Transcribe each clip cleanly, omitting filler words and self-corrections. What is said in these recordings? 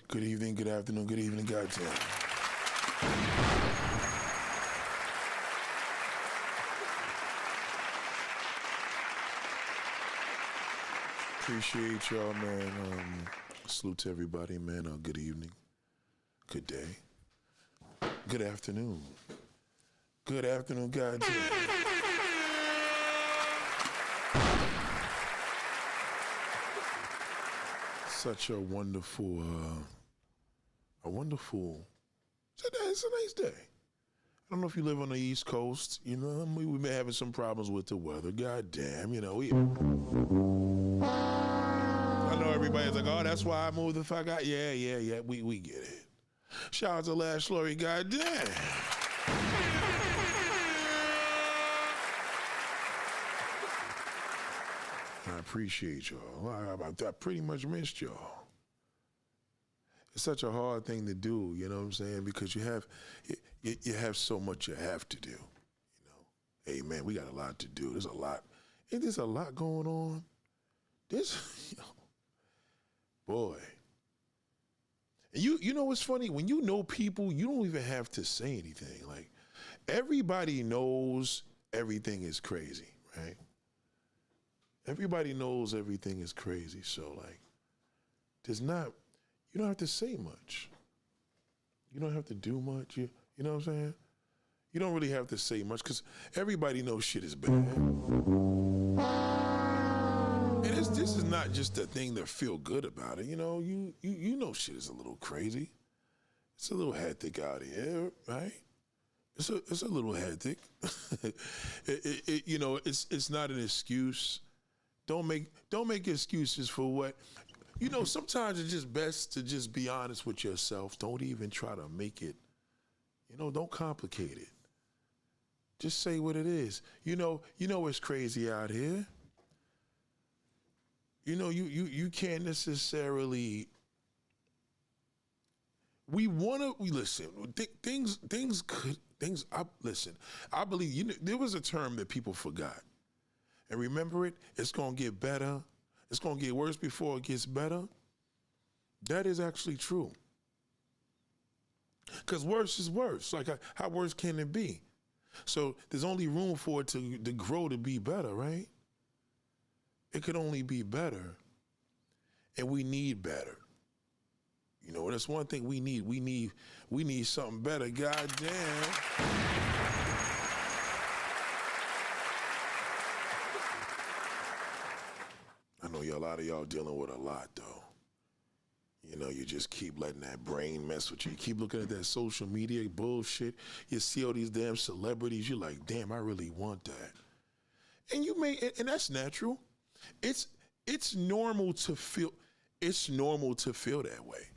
Good evening, good afternoon, good evening, goddamn. Appreciate y'all, man. Salute to everybody, man. Good evening, good day, good afternoon. Good afternoon, goddamn. Such a wonderful, it's a nice day. I don't know if you live on the East Coast, you know, we may be having some problems with the weather. God damn, you know, I know everybody's like, oh, that's why I moved the fuck out. Yeah, we get it. Shout out to Last Lori, god damn. I appreciate y'all. I pretty much missed y'all. It's such a hard thing to do, you know what I'm saying? Because you have so much you have to do, you know. Hey man, we got a lot to do. There's a lot. Ain't there's a lot going on? This, you know, boy. And you know what's funny? When you know people, you don't even have to say anything. Like, everybody knows everything is crazy, right? Everybody knows everything is crazy. So like, you don't have to say much. You don't have to do much. You know what I'm saying? You don't really have to say much because everybody knows shit is bad. And this is not just a thing to feel good about it. You know, you know shit is a little crazy. It's a little hectic out here, right? It's a little hectic. You know, it's not an excuse. Don't make excuses for what. You know, sometimes it's just best to just be honest with yourself. Don't even try to make it, you know, don't complicate it. Just say what it is. You know it's crazy out here. You know, you can't necessarily, listen, I believe, you know, there was a term that people forgot. And remember it, it's gonna get better. It's gonna get worse before it gets better. That is actually true. Because worse is worse. Like, how worse can it be? So there's only room for it to grow to be better, right? It could only be better. And we need better. You know, that's one thing we need. We need something better. God damn. I know a lot of y'all dealing with a lot though. You know, you just keep letting that brain mess with you. You keep looking at that social media bullshit. You see all these damn celebrities. You're like, damn, I really want that. And and that's natural. It's normal to feel that way.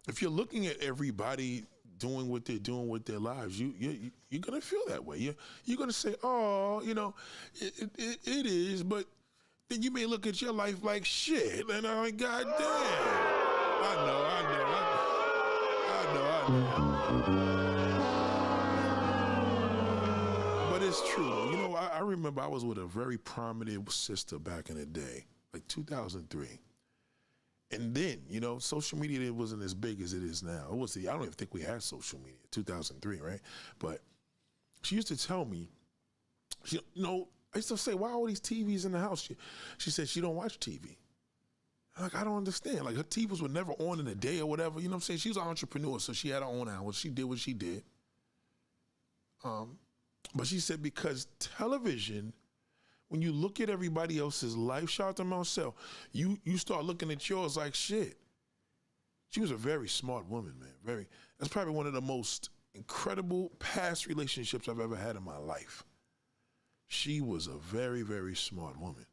If you're looking at everybody doing what they're doing with their lives, you're gonna feel that way. You're gonna say, oh, you know, it is, but then you may look at your life like shit, and I'm like, God damn. I know. But it's true. You know, I remember I was with a very prominent sister back in the day, like 2003. And then, you know, social media wasn't as big as it is now. I don't even think we had social media, 2003, right? But she used to tell me, you know, I used to say, why are all these TVs in the house? She said she don't watch TV. Like, I don't understand. Like, her TVs were never on in a day or whatever. You know what I'm saying? She was an entrepreneur, so she had her own hours. She did what she did. But she said because television, when you look at everybody else's life, shout out to Marcel, you start looking at yours like shit. She was a very smart woman, man. That's probably one of the most incredible past relationships I've ever had in my life. She was a very, very smart woman.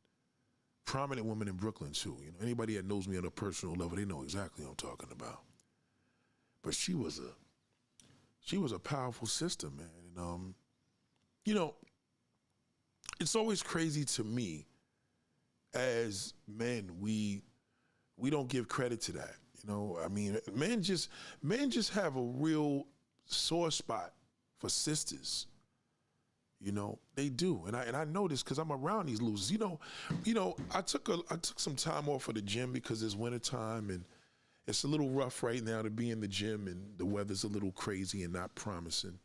Prominent woman in Brooklyn too. You know, anybody that knows me on a personal level, they know exactly what I'm talking about. But she was a powerful sister, man. And you know, it's always crazy to me as men, we don't give credit to that. You know, I mean, men just have a real sore spot for sisters. You know, they do, and I know this because I'm around these losers. You know, I took some time off of the gym because it's wintertime, and It's a little rough right now to be in the gym, and the weather's a little crazy and not promising.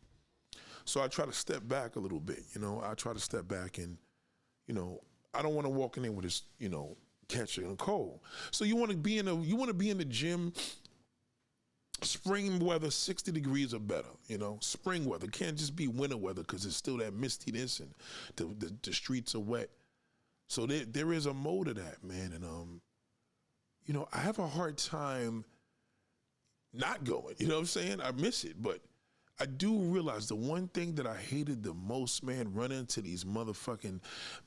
So I try to step back a little bit, you know. I try to step back and, you know, I don't want to walk in there with this, you know, catching a cold. So you want to be in the gym, spring weather, 60 degrees or better, you know, spring weather. Can't just be winter weather because it's still that mistiness and the streets are wet. So there is a mode of that, man. And, you know, I have a hard time not going, you know what I'm saying? I miss it, but I do realize the one thing that I hated the most, man, running into these motherfucking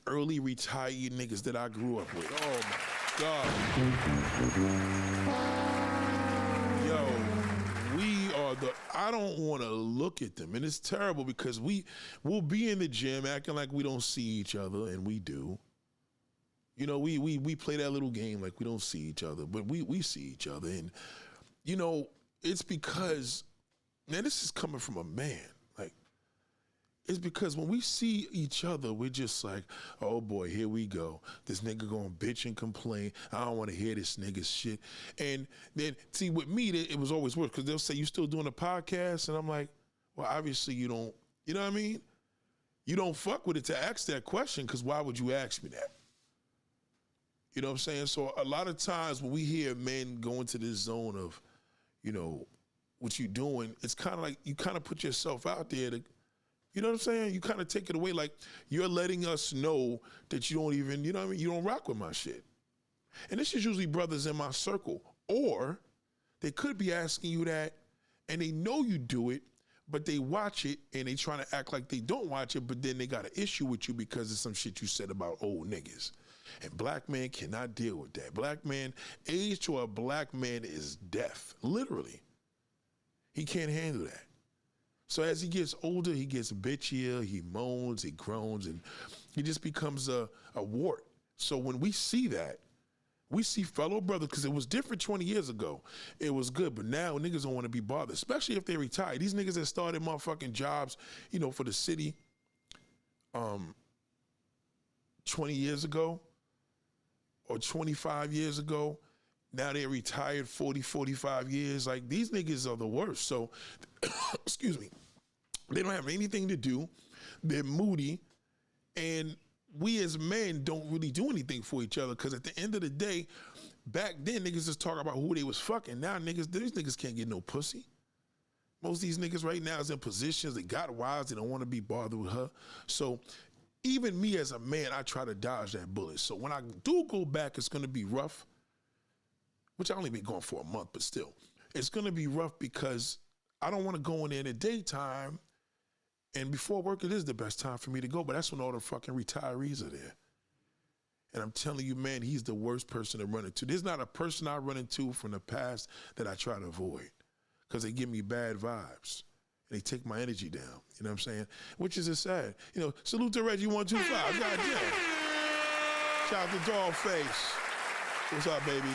early retired niggas that I grew up with. Oh my God. Yo, I don't want to look at them. And it's terrible because we'll be in the gym acting like we don't see each other, and we do. You know, we play that little game like we don't see each other, but we see each other. And, you know, it's because, man, this is coming from a man. Like, it's because when we see each other, we're just like, oh boy, here we go. This nigga gonna bitch and complain. I don't want to hear this nigga's shit. And then, see, with me, it was always worse because they'll say, you still doing a podcast? And I'm like, well, obviously you don't, you know what I mean? You don't fuck with it to ask that question, because why would you ask me that? You know what I'm saying? So a lot of times when we hear men go into this zone of, you know, what you doing, it's kind of like you kind of put yourself out there to, you know what I'm saying? You kind of take it away, like you're letting us know that you don't even, you know what I mean? You don't rock with my shit. And this is usually brothers in my circle. Or they could be asking you that and they know you do it, but they watch it and they trying to act like they don't watch it, but then they got an issue with you because of some shit you said about old niggas. And black men cannot deal with that. Black man, age to a black man is death, literally. He can't handle that. So as he gets older, he gets bitchier, he moans, he groans, and he just becomes a wart. So when we see that, we see fellow brothers, because it was different 20 years ago. It was good, but now niggas don't want to be bothered, especially if they retire. These niggas that started motherfucking jobs, you know, for the city 20 years ago or 25 years ago, now they're retired 40, 45 years. Like, these niggas are the worst. So, excuse me, they don't have anything to do. They're moody. And we as men don't really do anything for each other, because at the end of the day, back then niggas just talk about who they was fucking. Now these niggas can't get no pussy. Most of these niggas right now is in positions, they got wives, they don't want to be bothered with her. So even me as a man, I try to dodge that bullet. So when I do go back, it's gonna be rough, which I only been going for a month, but still, it's gonna be rough because I don't wanna go in there in the daytime, and before work, it is the best time for me to go, but that's when all the fucking retirees are there. And I'm telling you, man, he's the worst person to run into. There's not a person I run into from the past that I try to avoid, because they give me bad vibes. And they take my energy down, you know what I'm saying? Which is sad. You know, salute to Reggie 125, goddamn. Shout out to Dollface. What's up, baby?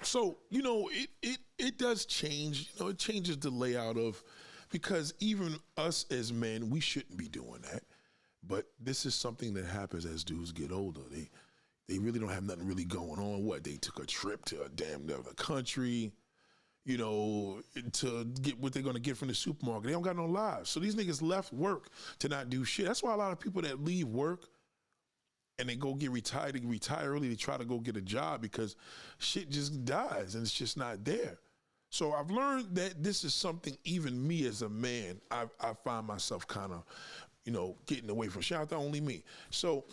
So, you know, it does change, you know, it changes the layout of, because even us as men, we shouldn't be doing that. But this is something that happens as dudes get older. They really don't have nothing really going on. What, they took a trip to a damn other country, you know, to get what they're gonna get from the supermarket. They don't got no lives. So these niggas left work to not do shit. That's why a lot of people that leave work and they go get retired, they retire early, they try to go get a job, because shit just dies and it's just not there. So I've learned that this is something even me as a man, I find myself kind of, you know, getting away from. Shout out to only me. So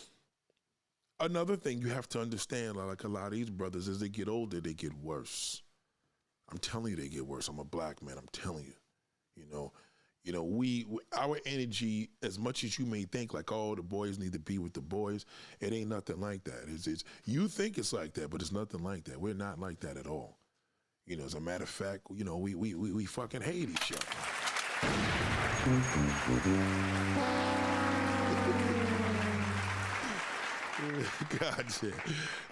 another thing you have to understand, like a lot of these brothers, as they get older, they get worse. I'm telling you, they get worse. I'm a black man. I'm telling you. You know, our energy, as much as you may think, like, oh, the boys need to be with the boys, it ain't nothing like that. It's you think it's like that, but it's nothing like that. We're not like that at all. You know, as a matter of fact, you know, we fucking hate each other. God damn.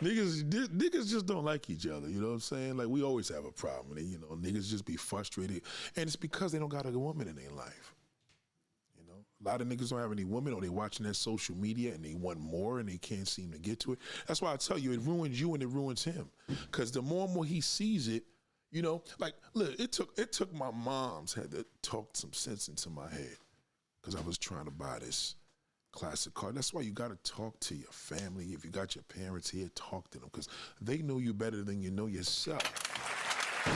Niggas just don't like each other, you know what I'm saying? Like, we always have a problem. You know, niggas just be frustrated. And it's because they don't got a woman in their life. You know, A lot of niggas don't have any women, or they watching that social media and they want more and they can't seem to get to it. That's why I tell you, it ruins you and it ruins him. Because the more and more he sees it, you know, like, look, it took my mom's had to talk some sense into my head because I was trying to buy this classic car. That's why you got to talk to your family. If you got your parents here, talk to them because they know you better than you know yourself. You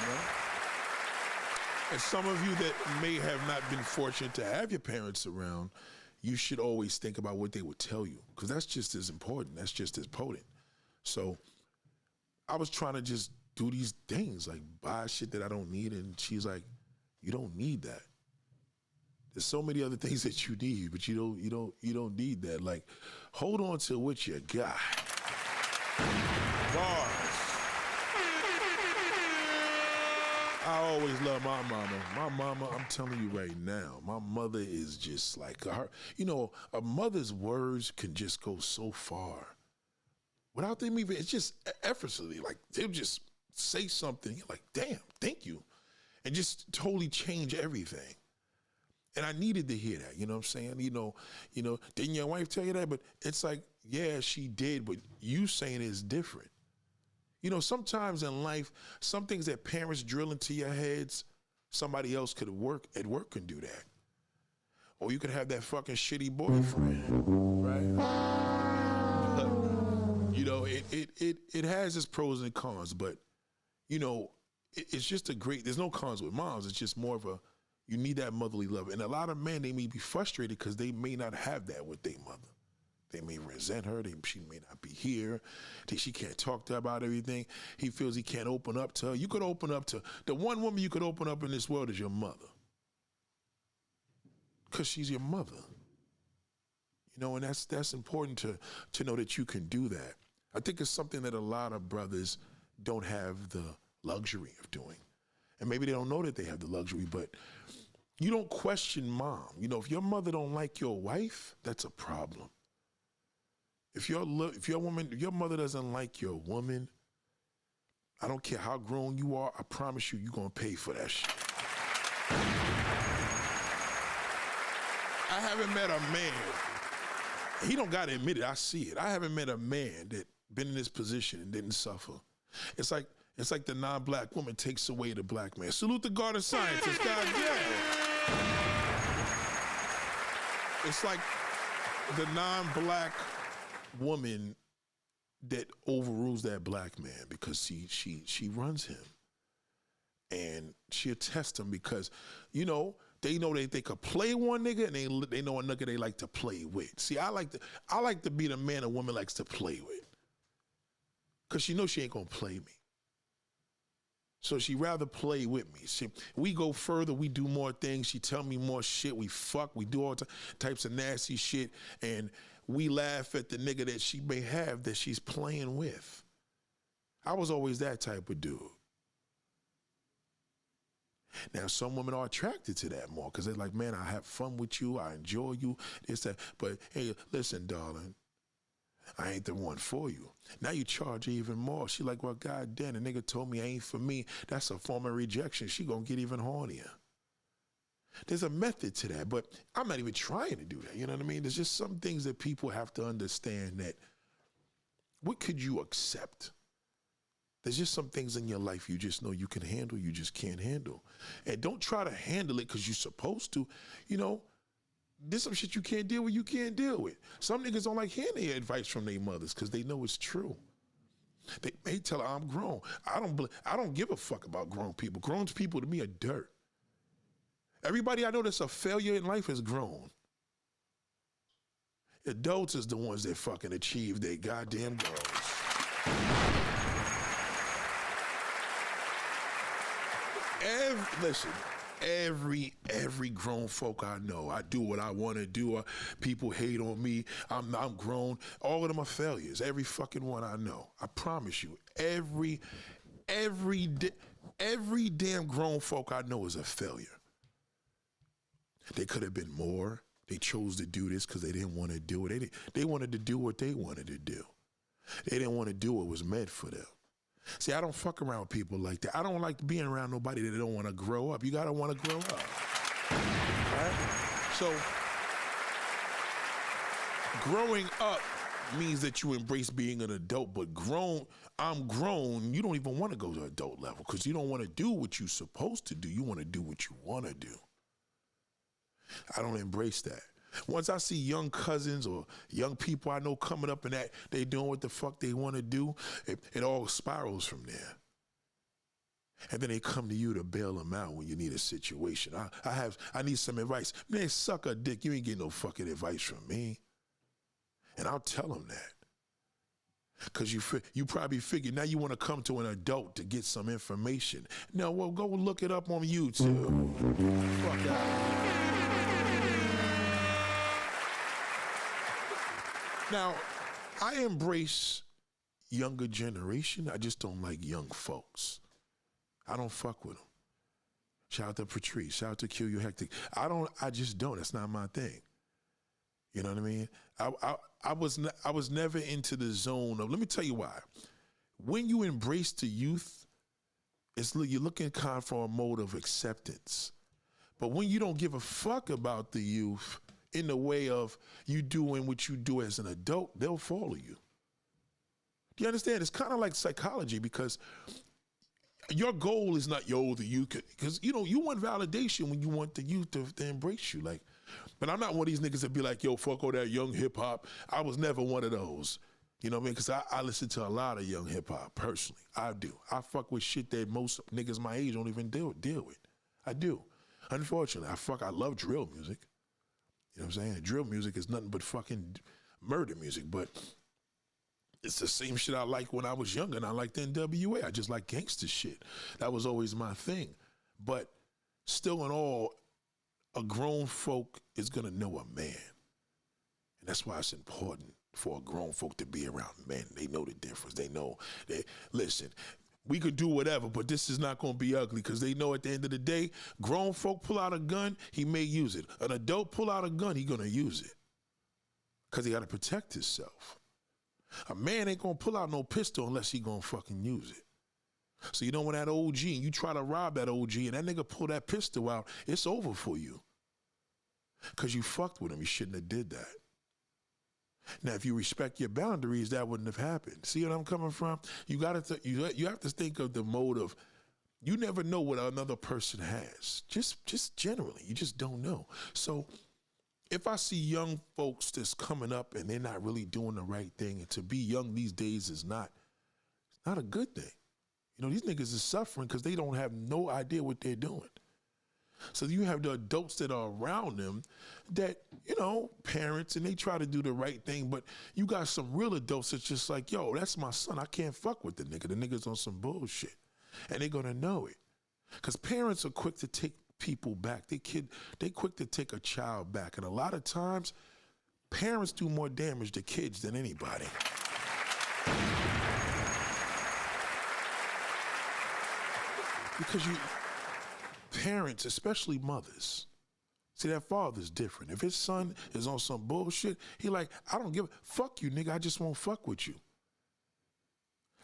know? And some of you that may have not been fortunate to have your parents around, you should always think about what they would tell you because that's just as important. That's just as potent. So I was trying to just do these things, like buy shit that I don't need, and she's like, you don't need that. There's so many other things that you need, but you don't need that. Like, hold on to what you got. Bars. I always love my mama. My mama, I'm telling you right now, my mother is just like her. You know, a mother's words can just go so far. Without them even, it's just effortlessly, like they'll just say something, you're like, damn, thank you. And just totally change everything. And I needed to hear that, you know what I'm saying? You know, didn't your wife tell you that? But it's like, yeah, she did, but you saying it's different. You know, sometimes in life, some things that parents drill into your heads, somebody else at work can do that. Or you could have that fucking shitty boyfriend, right? You know, it has its pros and cons, but, you know, it's just there's no cons with moms. It's just more of you need that motherly love. And a lot of men, they may be frustrated because they may not have that with their mother. They may resent her. She may not be here. She can't talk to her about everything. He feels he can't open up to her. You could open up to, the one woman you could open up in this world is your mother. Because she's your mother. You know, and that's important to know that you can do that. I think it's something that a lot of brothers don't have the luxury of doing. And maybe they don't know that they have the luxury, but you don't question mom. You know, if your mother don't like your wife, that's a problem. If your mother doesn't like your woman, I don't care how grown you are, I promise you, you're gonna pay for that shit. I haven't met a man, he don't gotta admit it, I see it. I haven't met a man that been in this position and didn't suffer. It's like the non-black woman takes away the black man. Salute the garden scientists, God damn. It's like the non-black woman that overrules that black man because she runs him. And she'll test him because, you know they could play one nigga and they know a nigga they like to play with. See, I like to be the man a woman likes to play with. Cause she knows she ain't gonna play me. So she rather play with me. See, we go further, we do more things, she tell me more shit, we fuck, we do all types of nasty shit, and we laugh at the nigga that she may have that she's playing with. I was always that type of dude. Now, some women are attracted to that more because they're like, man, I have fun with you, I enjoy you, this, that. But hey, listen, darling, I ain't the one for you. Now you charge even more. She like, well, goddamn, the nigga told me ain't for me. That's a form of rejection. She gonna get even hornier. There's a method to that, but I'm not even trying to do that. You know what I mean? There's just some things that people have to understand that what could you accept? There's just some things in your life you just know you can handle, you just can't handle. And don't try to handle it because you're supposed to. You know, there's some shit you can't deal with, you can't deal with. Some niggas don't like hearing their advice from their mothers because they know it's true. They may tell her, I'm grown. I don't give a fuck about grown people. Grown people to me are dirt. Everybody I know that's a failure in life is grown. Adults is the ones that fucking achieve their goddamn goals. Every grown folk I know, I do what I want to do. People hate on me. I'm grown. All of them are failures. Every fucking one I know. I promise you. Every damn grown folk I know is a failure. They could have been more. They chose to do this because they didn't want to do it. They wanted to do what they wanted to do. They didn't want to do what was meant for them. See, I don't fuck around with people like that. I don't like being around nobody that don't want to grow up. You got to want to grow up. Right? So growing up means that you embrace being an adult, but I'm grown, you don't even want to go to adult level because you don't want to do what you're supposed to do. You want to do what you want to do. I don't embrace that. Once I see young cousins or young people I know coming up and that they doing what the fuck they want to do, it all spirals from there. And then they come to you to bail them out when you need a situation. I need some advice. Man, suck a dick. You ain't getting no fucking advice from me. And I'll tell them that. Because you probably figure now you want to come to an adult to get some information. No, well, go look it up on YouTube. Fuck out. Now, I embrace younger generation. I just don't like young folks. I don't fuck with them. Shout out to Patrice. Shout out to Q, you hectic. I just don't. That's not my thing. You know what I mean? I was never into the zone of, let me tell you why. When you embrace the youth, you're looking kind of for a mode of acceptance. But when you don't give a fuck about the youth in the way of you doing what you do as an adult, they'll follow you. Do you understand? It's kind of like psychology because your goal is not, yo, the youth, because, you know, you want validation when you want the youth to embrace you. Like, but I'm not one of these niggas that be like, yo, fuck all that young hip hop. I was never one of those. You know what I mean? Because I listen to a lot of young hip hop, personally. I do. I fuck with shit that most niggas my age don't even deal with. I do. Unfortunately, I love drill music. You know what I'm saying? Drill music is nothing but fucking murder music, but it's the same shit I liked when I was younger, and I liked NWA. I just like gangster shit. That was always my thing. But still in all, a grown folk is gonna know a man. And that's why it's important for a grown folk to be around men. They know the difference. They know listen, we could do whatever, but this is not gonna be ugly because they know at the end of the day, grown folk pull out a gun, he may use it. An adult pull out a gun, he gonna use it because he gotta protect himself. A man ain't gonna pull out no pistol unless he gonna fucking use it. So you know when that OG, and you try to rob that OG and that nigga pull that pistol out, it's over for you. Because you fucked with him, you shouldn't have did that. Now, if you respect your boundaries, that wouldn't have happened. See what I'm coming from? You have to think of the mode of, you never know what another person has. Just generally, you just don't know. So if I see young folks that's coming up and they're not really doing the right thing, and to be young these days is not a good thing. You know, these niggas are suffering because they don't have no idea what they're doing. So you have the adults that are around them that, you know, parents, and they try to do the right thing, but you got some real adults that's just like, yo, that's my son. I can't fuck with the nigga. The nigga's on some bullshit. And they're gonna know it. Because parents are quick to take people back. They quick to take a child back. And a lot of times, parents do more damage to kids than anybody. Because parents, especially mothers, see, that father's different. If his son is on some bullshit, he like, I don't give a fuck you, nigga. I just won't fuck with you.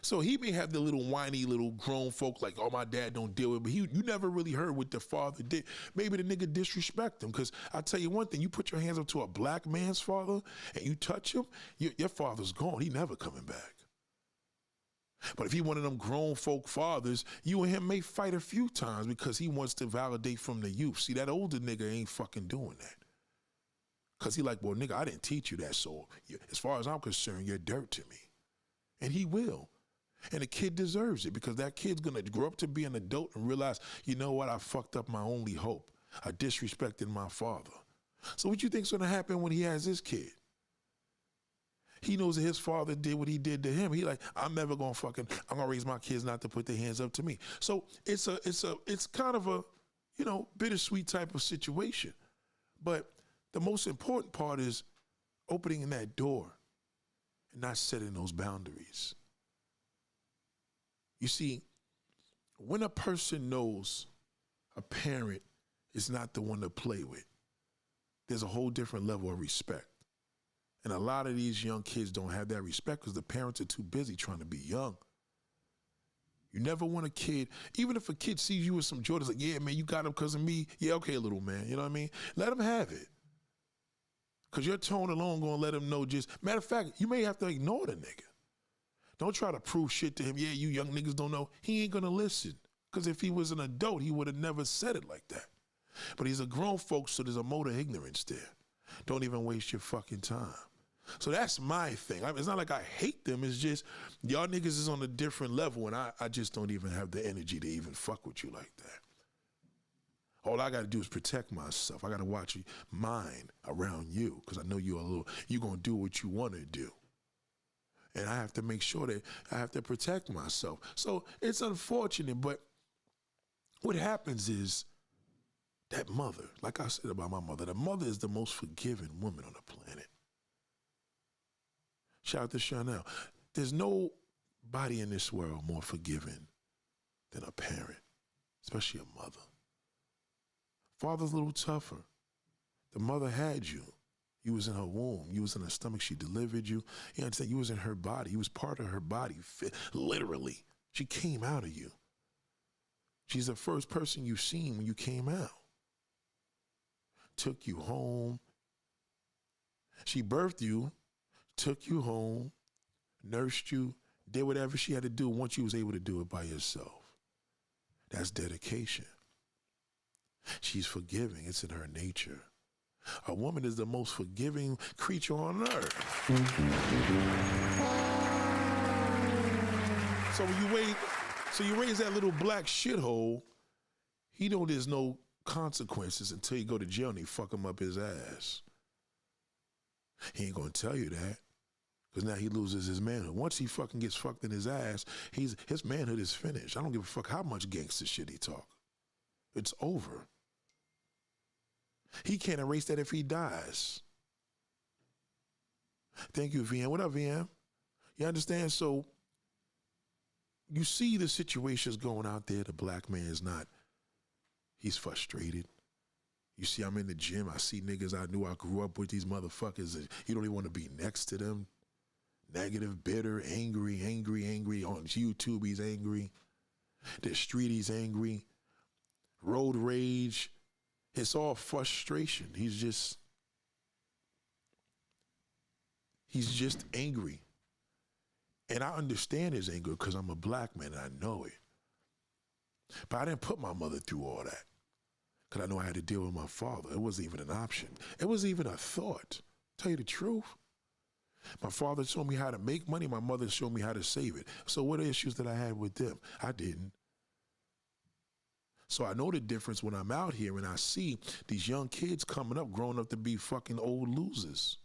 So he may have the little whiny little grown folk like, oh, my dad don't deal with it, but you never really heard what the father did. Maybe the nigga disrespect him, because I'll tell you one thing, you put your hands up to a black man's father and you touch him, your father's gone. He never coming back. But if he one of them grown folk fathers, you and him may fight a few times because he wants to validate from the youth. See, that older nigga ain't fucking doing that. Because he like, well, nigga, I didn't teach you that, so as far as I'm concerned, you're dirt to me. And he will. And the kid deserves it because that kid's going to grow up to be an adult and realize, you know what, I fucked up my only hope. I disrespected my father. So what you think's going to happen when he has this kid? He knows that his father did what he did to him. He like, I'm never gonna I'm gonna raise my kids not to put their hands up to me. So it's kind of a, you know, bittersweet type of situation. But the most important part is opening that door and not setting those boundaries. You see, when a person knows a parent is not the one to play with, there's a whole different level of respect. And a lot of these young kids don't have that respect because the parents are too busy trying to be young. You never want a kid, even if a kid sees you with some Jordans, like, yeah, man, you got them because of me. Yeah, okay, little man, you know what I mean? Let him have it. Because your tone alone gonna let him know just, matter of fact, you may have to ignore the nigga. Don't try to prove shit to him. Yeah, you young niggas don't know. He ain't gonna listen. Because if he was an adult, he would have never said it like that. But he's a grown folk, so there's a mode of ignorance there. Don't even waste your fucking time. So that's my thing. It's not like I hate them. It's just y'all niggas is on a different level, and I just don't even have the energy to even fuck with you like that. All I got to do is protect myself. I got to watch mine around you because I know you're going to do what you want to do. And I have to make sure that I have to protect myself. So it's unfortunate, but what happens is that mother, like I said about my mother, the mother is the most forgiving woman on the planet. Shout out to Chanel. There's nobody in this world more forgiving than a parent, especially a mother. Father's a little tougher. The mother had you. You was in her womb. You was in her stomach. She delivered you. You understand? You was in her body. You was part of her body, literally. She came out of you. She's the first person you seen when you came out. Took you home. She birthed you, took you home, nursed you, did whatever she had to do once you was able to do it by yourself. That's dedication. She's forgiving. It's in her nature. A woman is the most forgiving creature on earth. So when you raise that little black shithole, he know there's no consequences until you go to jail and he fuck him up his ass. He ain't gonna tell you that, because now he loses his manhood. Once he fucking gets fucked in his ass, his manhood is finished. I don't give a fuck how much gangster shit he talk. It's over. He can't erase that if he dies. Thank you, VM. What up, VM? You understand? So you see the situations going out there. The black man is not. He's frustrated. You see, I'm in the gym. I see niggas I knew I grew up with, these motherfuckers. You don't even want to be next to them. Negative, bitter, angry. On YouTube, he's angry. The street, he's angry. Road rage. It's all frustration. He's just angry. And I understand his anger because I'm a black man and I know it. But I didn't put my mother through all that because I know I had to deal with my father. It wasn't even an option. It wasn't even a thought. Tell you the truth. My father showed me how to make money. My mother showed me how to save it. So what issues that I had with them? I didn't. So I know the difference when I'm out here and I see these young kids coming up, growing up to be fucking old losers.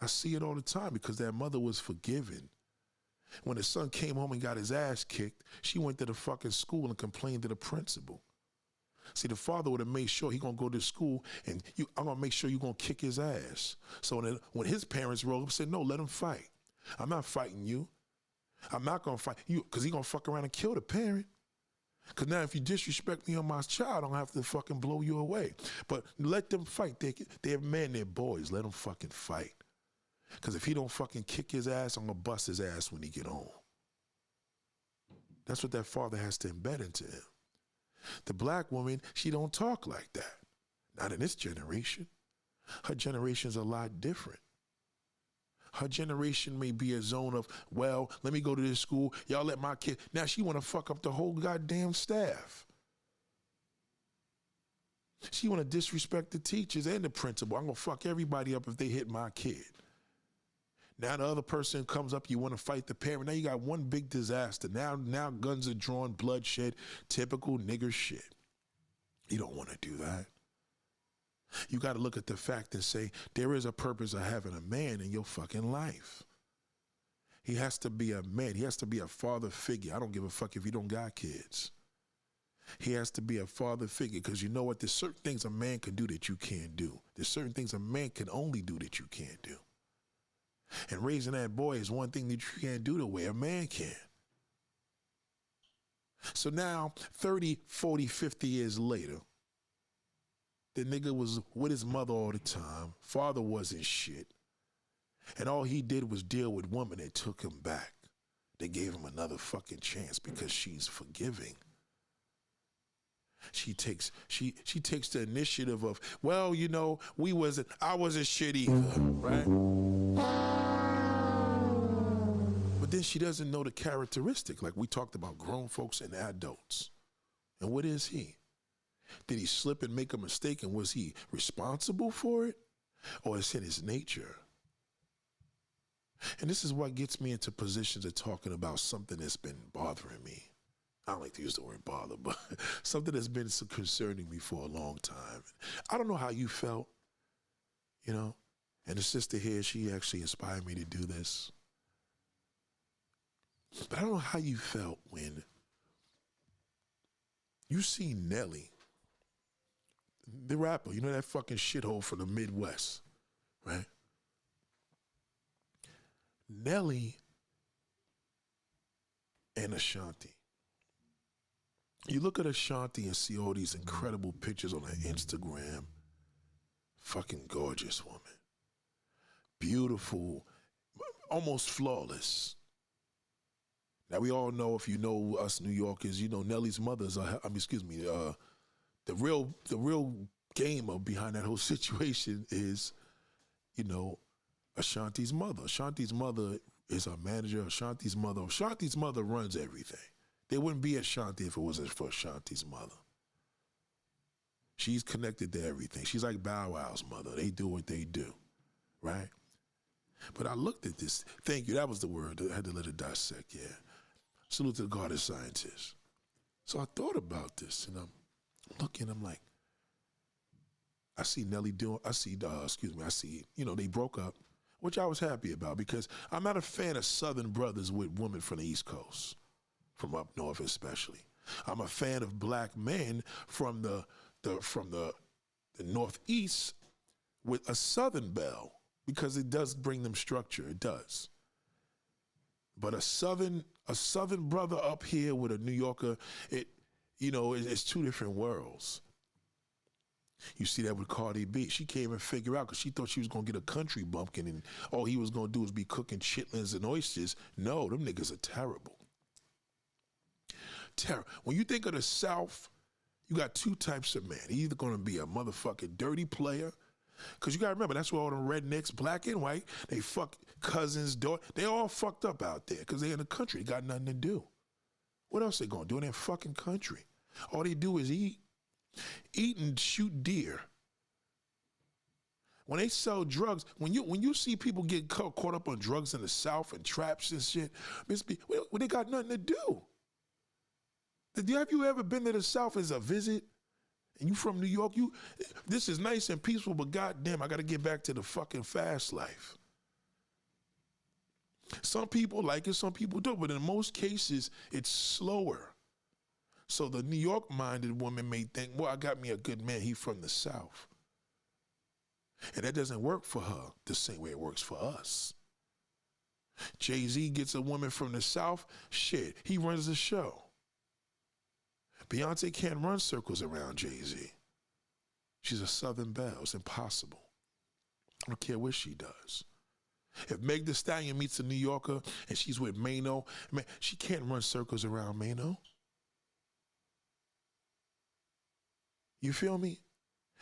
I see it all the time because that mother was forgiving. When the son came home and got his ass kicked, she went to the fucking school and complained to the principal. See, the father would have made sure he gonna go to school and I'm gonna make sure you gonna kick his ass. So when his parents rolled up and said, no, let him fight. I'm not fighting you. I'm not gonna fight you because he gonna fuck around and kill the parent. Because now if you disrespect me or my child, I'm going to have to fucking blow you away. But let them fight. They're men, they're boys. Let them fucking fight. Because if he don't fucking kick his ass, I'm going to bust his ass when he get home. That's what that father has to embed into him. The black woman, she don't talk like that. Not in this generation. Her generation's a lot different. Her generation may be a zone of, well, let me go to this school. Y'all let my kid. Now she want to fuck up the whole goddamn staff. She want to disrespect the teachers and the principal. I'm going to fuck everybody up if they hit my kid. Now the other person comes up, you want to fight the parent. Now you got one big disaster. Now guns are drawn, bloodshed, typical nigger shit. You don't want to do that. You got to look at the fact and say, there is a purpose of having a man in your fucking life. He has to be a man. He has to be a father figure. I don't give a fuck if you don't got kids. He has to be a father figure because you know what? There's certain things a man can do that you can't do. There's certain things a man can only do that you can't do. And raising that boy is one thing that you can't do the way a man can. So now, 30, 40, 50 years later, the nigga was with his mother all the time. Father wasn't shit. And all he did was deal with women that took him back. They gave him another fucking chance because she's forgiving. She takes the initiative of, well, you know, I wasn't shit either, right? But then she doesn't know the characteristic, like we talked about grown folks and adults. And what is he? Did he slip and make a mistake, and was he responsible for it? Or is it his nature? And this is what gets me into positions of talking about something that's been bothering me. I don't like to use the word bother, but something that's been concerning me for a long time. I don't know how you felt, you know, and the sister here, she actually inspired me to do this. But I don't know how you felt when you see Nelly, the rapper, you know, that fucking shithole from the Midwest, right? Nelly and Ashanti. You look at Ashanti and see all these incredible pictures on her Instagram. Fucking gorgeous woman. Beautiful, almost flawless. Now we all know, if you know us New Yorkers, you know Nelly's mother's, the real gamer behind that whole situation is, you know, Ashanti's mother. Ashanti's mother is our manager. Ashanti's mother runs everything. There wouldn't be Ashanti if it wasn't for Ashanti's mother. She's connected to everything. She's like Bow Wow's mother. They do what they do, right? But I looked at this. Thank you. That was the word. I had to let it dissect, yeah. Salute to the goddess scientists. So I thought about this, and I'm looking, I'm like, I see Nelly you know, they broke up, which I was happy about, because I'm not a fan of Southern brothers with women from the East Coast, from up north especially. I'm a fan of black men from the Northeast with a Southern belle, because it does bring them structure, it does. But a Southern brother up here with a New Yorker, it's two different worlds. You see that with Cardi B. She can't even figure out, because she thought she was going to get a country bumpkin and all he was going to do was be cooking chitlins and oysters. No, them niggas are terrible. When you think of the South, you got two types of men. They're either going to be a motherfucking dirty player, because you got to remember, that's where all the rednecks, black and white, they fuck cousins, daughter. They all fucked up out there because they in the country. They got nothing to do. What else they going to do in their fucking country? All they do is eat and shoot deer. When they sell drugs, when you see people get caught up on drugs in the South and traps and shit, they got nothing to do. Have you ever been to the South as a visit? And you from New York, this is nice and peaceful, but goddamn, I got to get back to the fucking fast life. Some people like it, some people don't, but in most cases, it's slower. So the New York-minded woman may think, well, I got me a good man, he from the South. And that doesn't work for her the same way it works for us. Jay-Z gets a woman from the South, shit, he runs the show. Beyonce can't run circles around Jay-Z. She's a Southern belle. It's impossible. I don't care what she does. If Meg Thee Stallion meets a New Yorker and she's with Mano, man, she can't run circles around Mano. You feel me?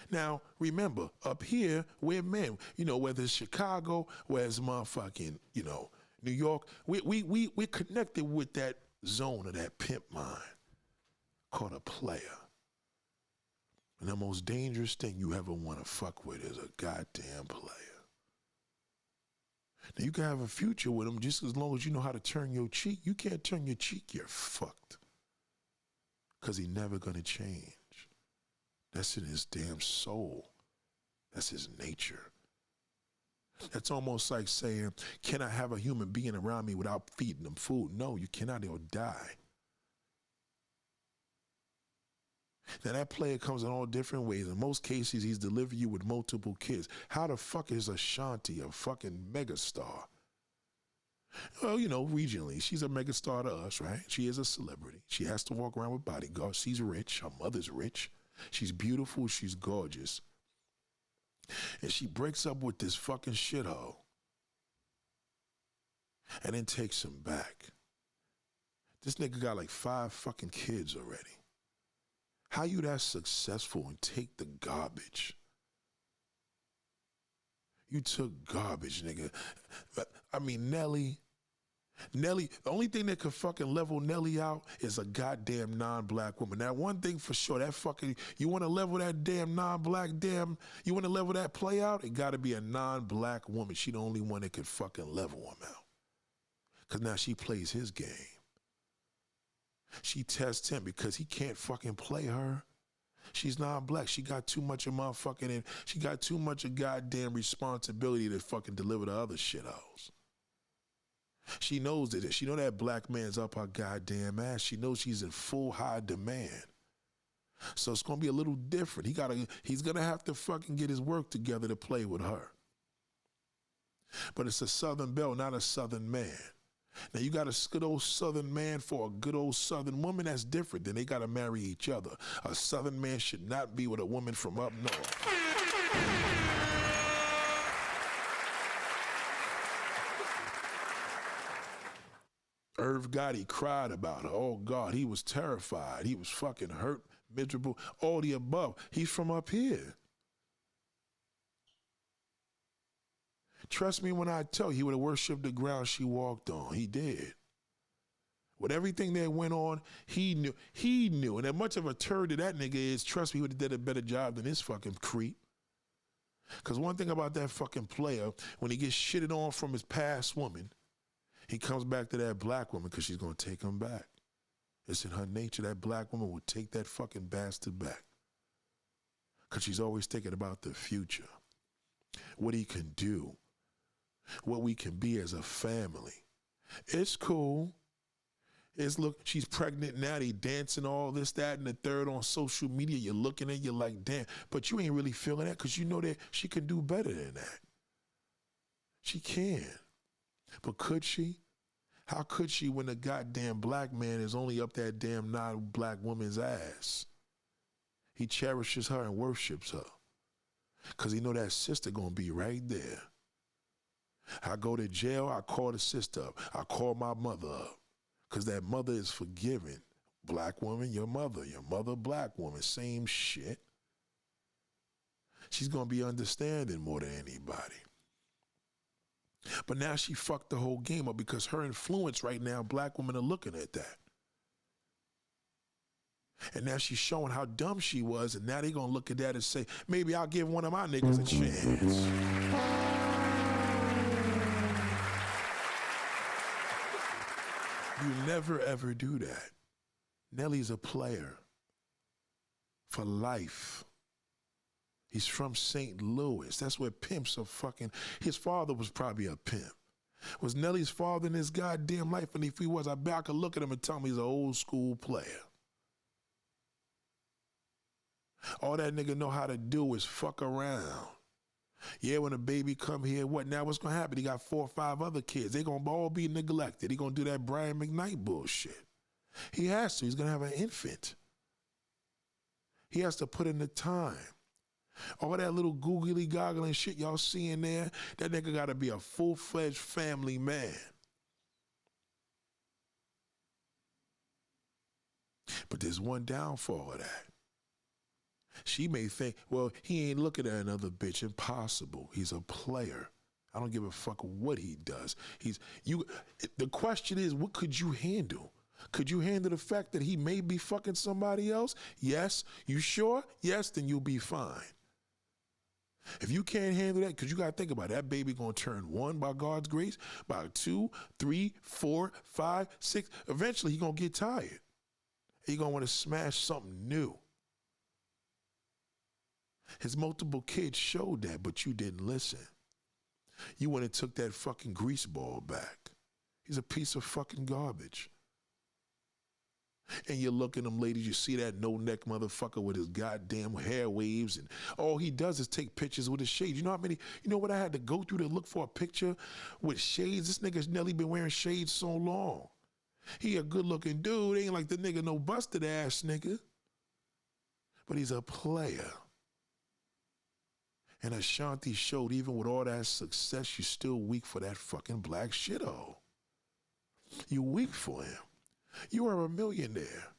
Now, remember, up here, we're men. You know, whether it's Chicago, whether it's motherfucking, New York, we're connected with that zone of that pimp mind called a player. And the most dangerous thing you ever want to fuck with is a goddamn player. Now, you can have a future with him just as long as you know how to turn your cheek. You can't turn your cheek, you're fucked. Because he's never going to change. That's in his damn soul. That's his nature. That's almost like saying, can I have a human being around me without feeding them food? No, you cannot, he'll die. Now that player comes in all different ways. In most cases, he's delivering you with multiple kids. How the fuck is Ashanti a fucking megastar? Well, regionally, she's a megastar to us, right? She is a celebrity. She has to walk around with bodyguards. She's rich. Her mother's rich. She's beautiful. She's gorgeous. And she breaks up with this fucking shithole and then takes him back. This nigga got like 5 fucking kids already. How you that successful and take the garbage? You took garbage, nigga. I mean, Nelly, the only thing that could fucking level Nelly out is a goddamn non-black woman. Now, one thing for sure, that fucking, you want to level that damn non-black you want to level that play out? It got to be a non-black woman. She the only one that could fucking level him out. Because now she plays his game. She tests him because he can't fucking play her. She's non-black. She got too much of motherfucking, and she got too much of goddamn responsibility to fucking deliver the other shithouse. She knows that. She know that black man's up her goddamn ass. She knows she's in full high demand. So it's gonna be a little different. He's gonna have to fucking get his work together to play with her. But it's a Southern belle, not a Southern man. Now you got a good old Southern man for a good old Southern woman, that's different. Then they gotta marry each other. A Southern man should not be with a woman from up north. Irv Gotti cried about her. Oh God, he was terrified. He was fucking hurt, miserable, all the above. He's from up here. Trust me when I tell you, he would have worshipped the ground she walked on. He did. With everything that went on, he knew. And as much of a turd that nigga is, trust me, he would have did a better job than this fucking creep. Because one thing about that fucking player, when he gets shitted on from his past woman, he comes back to that black woman because she's going to take him back. It's in her nature. That black woman will take that fucking bastard back. Because she's always thinking about the future. What he can do. What we can be as a family. It's cool. Look, she's pregnant now. They dancing all this, that, and the third on social media. You're looking at it, you're like, damn. But you ain't really feeling that because you know that she can do better than that. She can. But could she? How could she when the goddamn black man is only up that damn non-black woman's ass? He cherishes her and worships her. Because he know that sister going to be right there. I go to jail, I call the sister up. I call my mother up. Because that mother is forgiving. Black woman, your mother, black woman, same shit. She's going to be understanding more than anybody. But now she fucked the whole game up because her influence right now, black women are looking at that. And now she's showing how dumb she was, and now they're going to look at that and say, maybe I'll give one of my niggas a chance. You never, ever do that. Nelly's a player for life. He's from St. Louis. That's where pimps are fucking. His father was probably a pimp. Was Nelly's father in his goddamn life? And if he was, I bet I could look at him and tell me he's an old school player. All that nigga know how to do is fuck around. Yeah, when a baby come here, what now? What's gonna happen? He got 4 or 5 other kids. They gonna all be neglected. He gonna do that Brian McKnight bullshit. He has to. He's gonna have an infant. He has to put in the time. All that little googly goggling shit y'all seeing there, that nigga gotta be a full-fledged family man. But there's one downfall of that. She may think, well, he ain't looking at another bitch. Impossible. He's a player. I don't give a fuck what he does. The question is, what could you handle? Could you handle the fact that he may be fucking somebody else? Yes. You sure? Yes, then you'll be fine. If you can't handle that, because you got to think about it, that baby going to turn 1 by God's grace, by 2, 3, 4, 5, 6. Eventually, he going to get tired. He going to want to smash something new. His multiple kids showed that, but you didn't listen. You went and took that fucking grease ball back. He's a piece of fucking garbage. And you look at them ladies, you see that no-neck motherfucker with his goddamn hair waves, and all he does is take pictures with his shades. You know how many, you know what I had to go through to look for a picture with shades? This nigga's Nelly been wearing shades so long. He a good-looking dude. Ain't like the nigga no busted ass nigga. But he's a player. And Ashanti showed even with all that success, you're still weak for that fucking black shithole. You weak for him. You are a millionaire.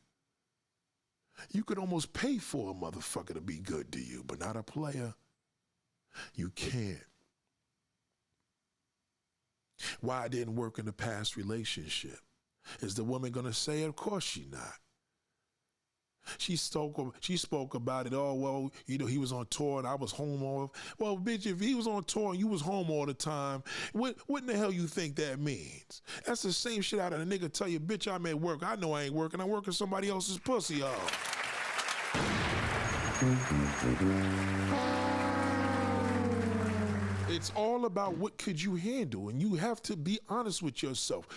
You could almost pay for a motherfucker to be good to you, but not a player. You can't. Why it didn't work in the past relationship? Is the woman gonna say it? Of course she not. She spoke about it. Oh, well, you know, he was on tour and I was home all. Well, bitch, if he was on tour and you was home all the time, what in the hell you think that means? That's the same shit out of a nigga tell you, bitch, I'm at work. I know I ain't working. I'm working somebody else's pussy off. It's all about what could you handle, and you have to be honest with yourself.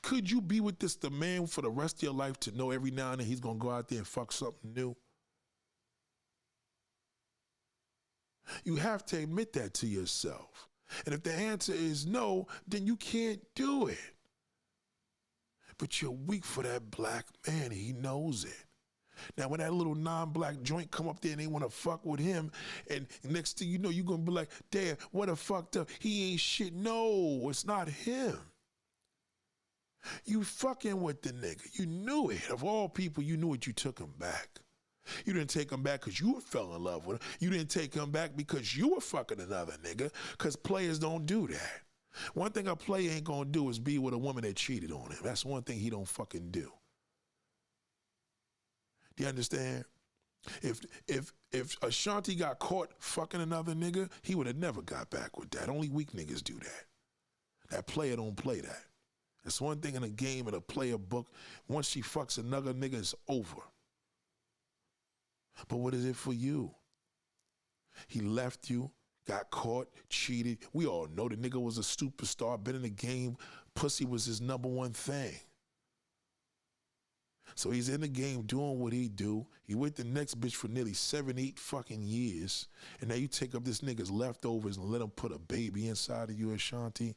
Could you be with the man for the rest of your life to know every now and then he's gonna go out there and fuck something new? You have to admit that to yourself. And if the answer is no, then you can't do it. But you're weak for that black man, he knows it. Now, when that little non-black joint come up there and they want to fuck with him, and next thing you know, you're going to be like, damn, what a fucked up. He ain't shit. No, it's not him. You fucking with the nigga. You knew it. Of all people, you knew it. You took him back. You didn't take him back because you fell in love with him. You didn't take him back because you were fucking another nigga, because players don't do that. One thing a player ain't going to do is be with a woman that cheated on him. That's one thing he don't fucking do. Do you understand? If Ashanti got caught fucking another nigga, he would have never got back with that. Only weak niggas do that. That player don't play that. That's one thing in a game, in a player book. Once she fucks another nigga, it's over. But what is it for you? He left you, got caught, cheated. We all know the nigga was a superstar, been in the game. Pussy was his number one thing. So he's in the game doing what he do. He with the next bitch for nearly 7, 8 fucking years. And now you take up this nigga's leftovers and let him put a baby inside of you, Ashanti.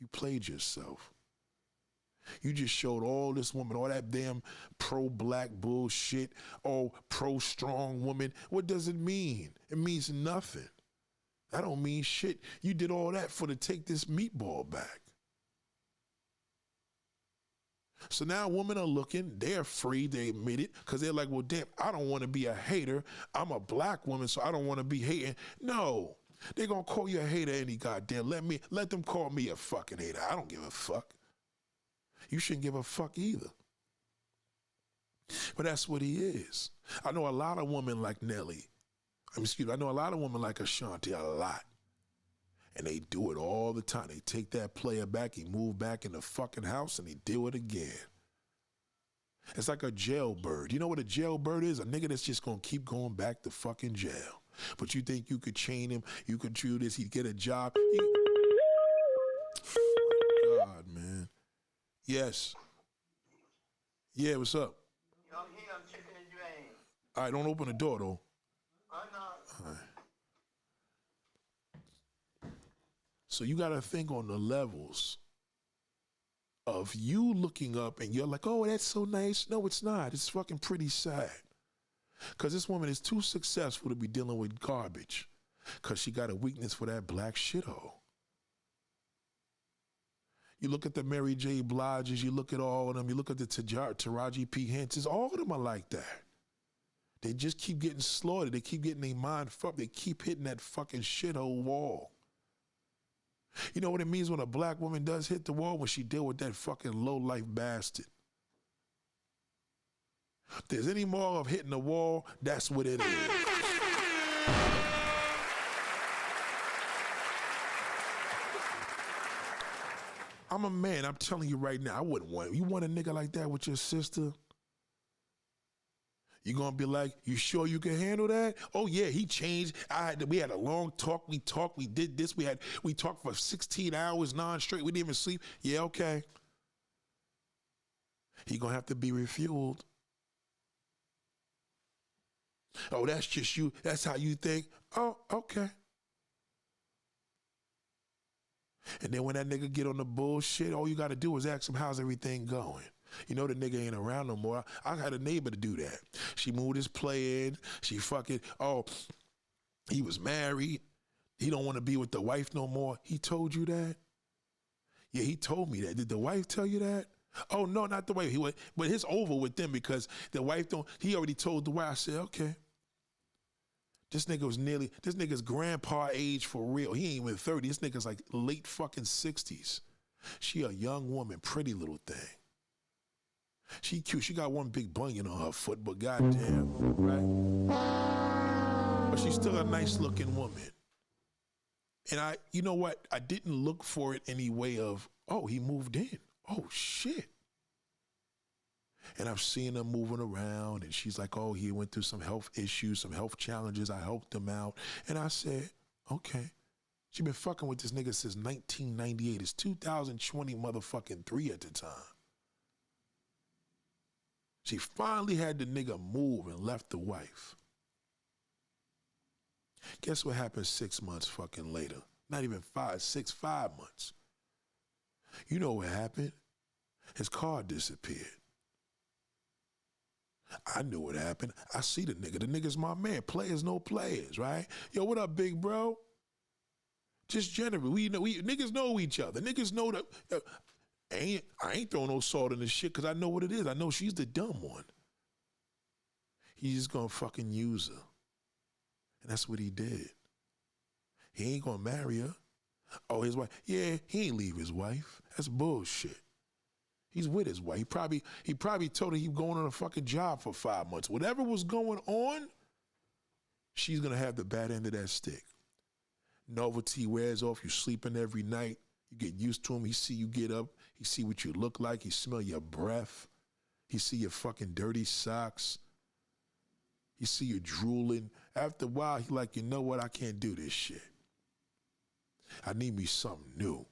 You played yourself. You just showed all this woman, all that damn pro-black bullshit, all pro-strong woman. What does it mean? It means nothing. That don't mean shit. You did all that for to take this meatball back. So now women are looking, they're afraid, they admit it, because they're like, well, damn, I don't want to be a hater. I'm a black woman, so I don't want to be hating. No, they're going to call you a hater any goddamn. Let them call me a fucking hater. I don't give a fuck. You shouldn't give a fuck either. But that's what he is. I know a lot of women like Nelly. I know a lot of women like Ashanti, a lot. And they do it all the time. They take that player back, he move back in the fucking house, and he do it again. It's like a jailbird. You know what a jailbird is? A nigga that's just gonna keep going back to fucking jail. But you think you could chain him, you could do this, he'd get a job. God, man. Yes. Yeah, what's up? I'm here, I'm checking the drain. All right, don't open the door, though. I know. All right. So you got to think on the levels of you looking up and you're like, oh, that's so nice. No, it's not. It's fucking pretty sad. Because this woman is too successful to be dealing with garbage because she got a weakness for that black shithole. You look at the Mary J. Bliges, you look at all of them, you look at the Taraji P. Hensons, all of them are like that. They just keep getting slaughtered. They keep getting their mind fucked. They keep hitting that fucking shithole wall. You know what it means when a black woman does hit the wall? When she deal with that fucking low-life bastard. If there's any more of hitting the wall, that's what it is. I'm a man, I'm telling you right now, I wouldn't want it. You want a nigga like that with your sister? You gonna be like, you sure you can handle that? Oh yeah, he changed. We had a long talk. We talked. We did this. We talked for 16 hours non-straight. We didn't even sleep. Yeah, okay. He gonna have to be refueled. Oh, that's just you. That's how you think. Oh, okay. And then when that nigga get on the bullshit, all you gotta do is ask him, how's everything going? You know the nigga ain't around no more. I had a neighbor to do that. She moved his play in. She fucking, oh, he was married. He don't want to be with the wife no more. He told you that? Yeah, he told me that. Did the wife tell you that? Oh no, not the wife. He went, but his over with them because the wife don't. He already told the wife. I said, okay. This nigga's grandpa age for real. He ain't even 30. This nigga's like late fucking 60s. She a young woman, pretty little thing. She cute. She got one big bunion on her foot, but goddamn, right? But she's still a nice looking woman. And you know what? I didn't look for it any way of, oh, he moved in. Oh, shit. And I've seen her moving around, and she's like, oh, he went through some health issues, some health challenges. I helped him out. And I said, okay. She been fucking with this nigga since 1998. It's 2020 motherfucking 3 at the time. She finally had the nigga move and left the wife. Guess what happened 6 months fucking later? Not even 5 months. You know what happened? His car disappeared. I knew what happened. I see the nigga. The nigga's my man. Players know players, right? Yo, what up, big bro? Just generally, we niggas know each other. Niggas know that. I ain't throwing no salt in this shit because I know what it is. I know she's the dumb one. He's just gonna fucking use her. And that's what he did. He ain't gonna marry her. Oh, his wife. Yeah, he ain't leave his wife. That's bullshit. He's with his wife. He probably told her he was going on a fucking job for 5 months. Whatever was going on, she's gonna have the bad end of that stick. Novelty wears off. You sleeping every night. You get used to him. He see you get up. He see what you look like. He smell your breath. He see your fucking dirty socks. He see you drooling. After a while, he like, you know what? I can't do this shit. I need me something new.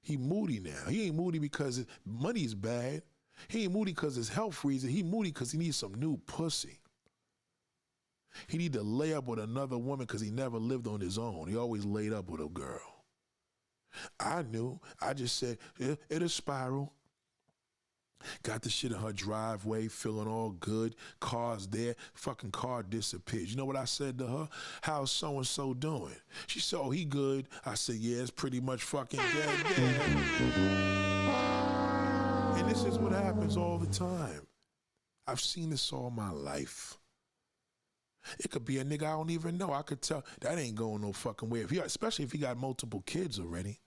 He moody now. He ain't moody because his money's bad. He ain't moody because his health reason. He moody because he needs some new pussy. He need to lay up with another woman because he never lived on his own. He always laid up with a girl. I knew. I just said, it'll spiral. Got the shit in her driveway, feeling all good. Car's there. Fucking car disappeared. You know what I said to her? How's so-and-so doing? She said, oh, he good. I said, yeah, it's pretty much fucking dead. And this is what happens all the time. I've seen this all my life. It could be a nigga I don't even know. I could tell that ain't going no fucking way. Especially if he got multiple kids already.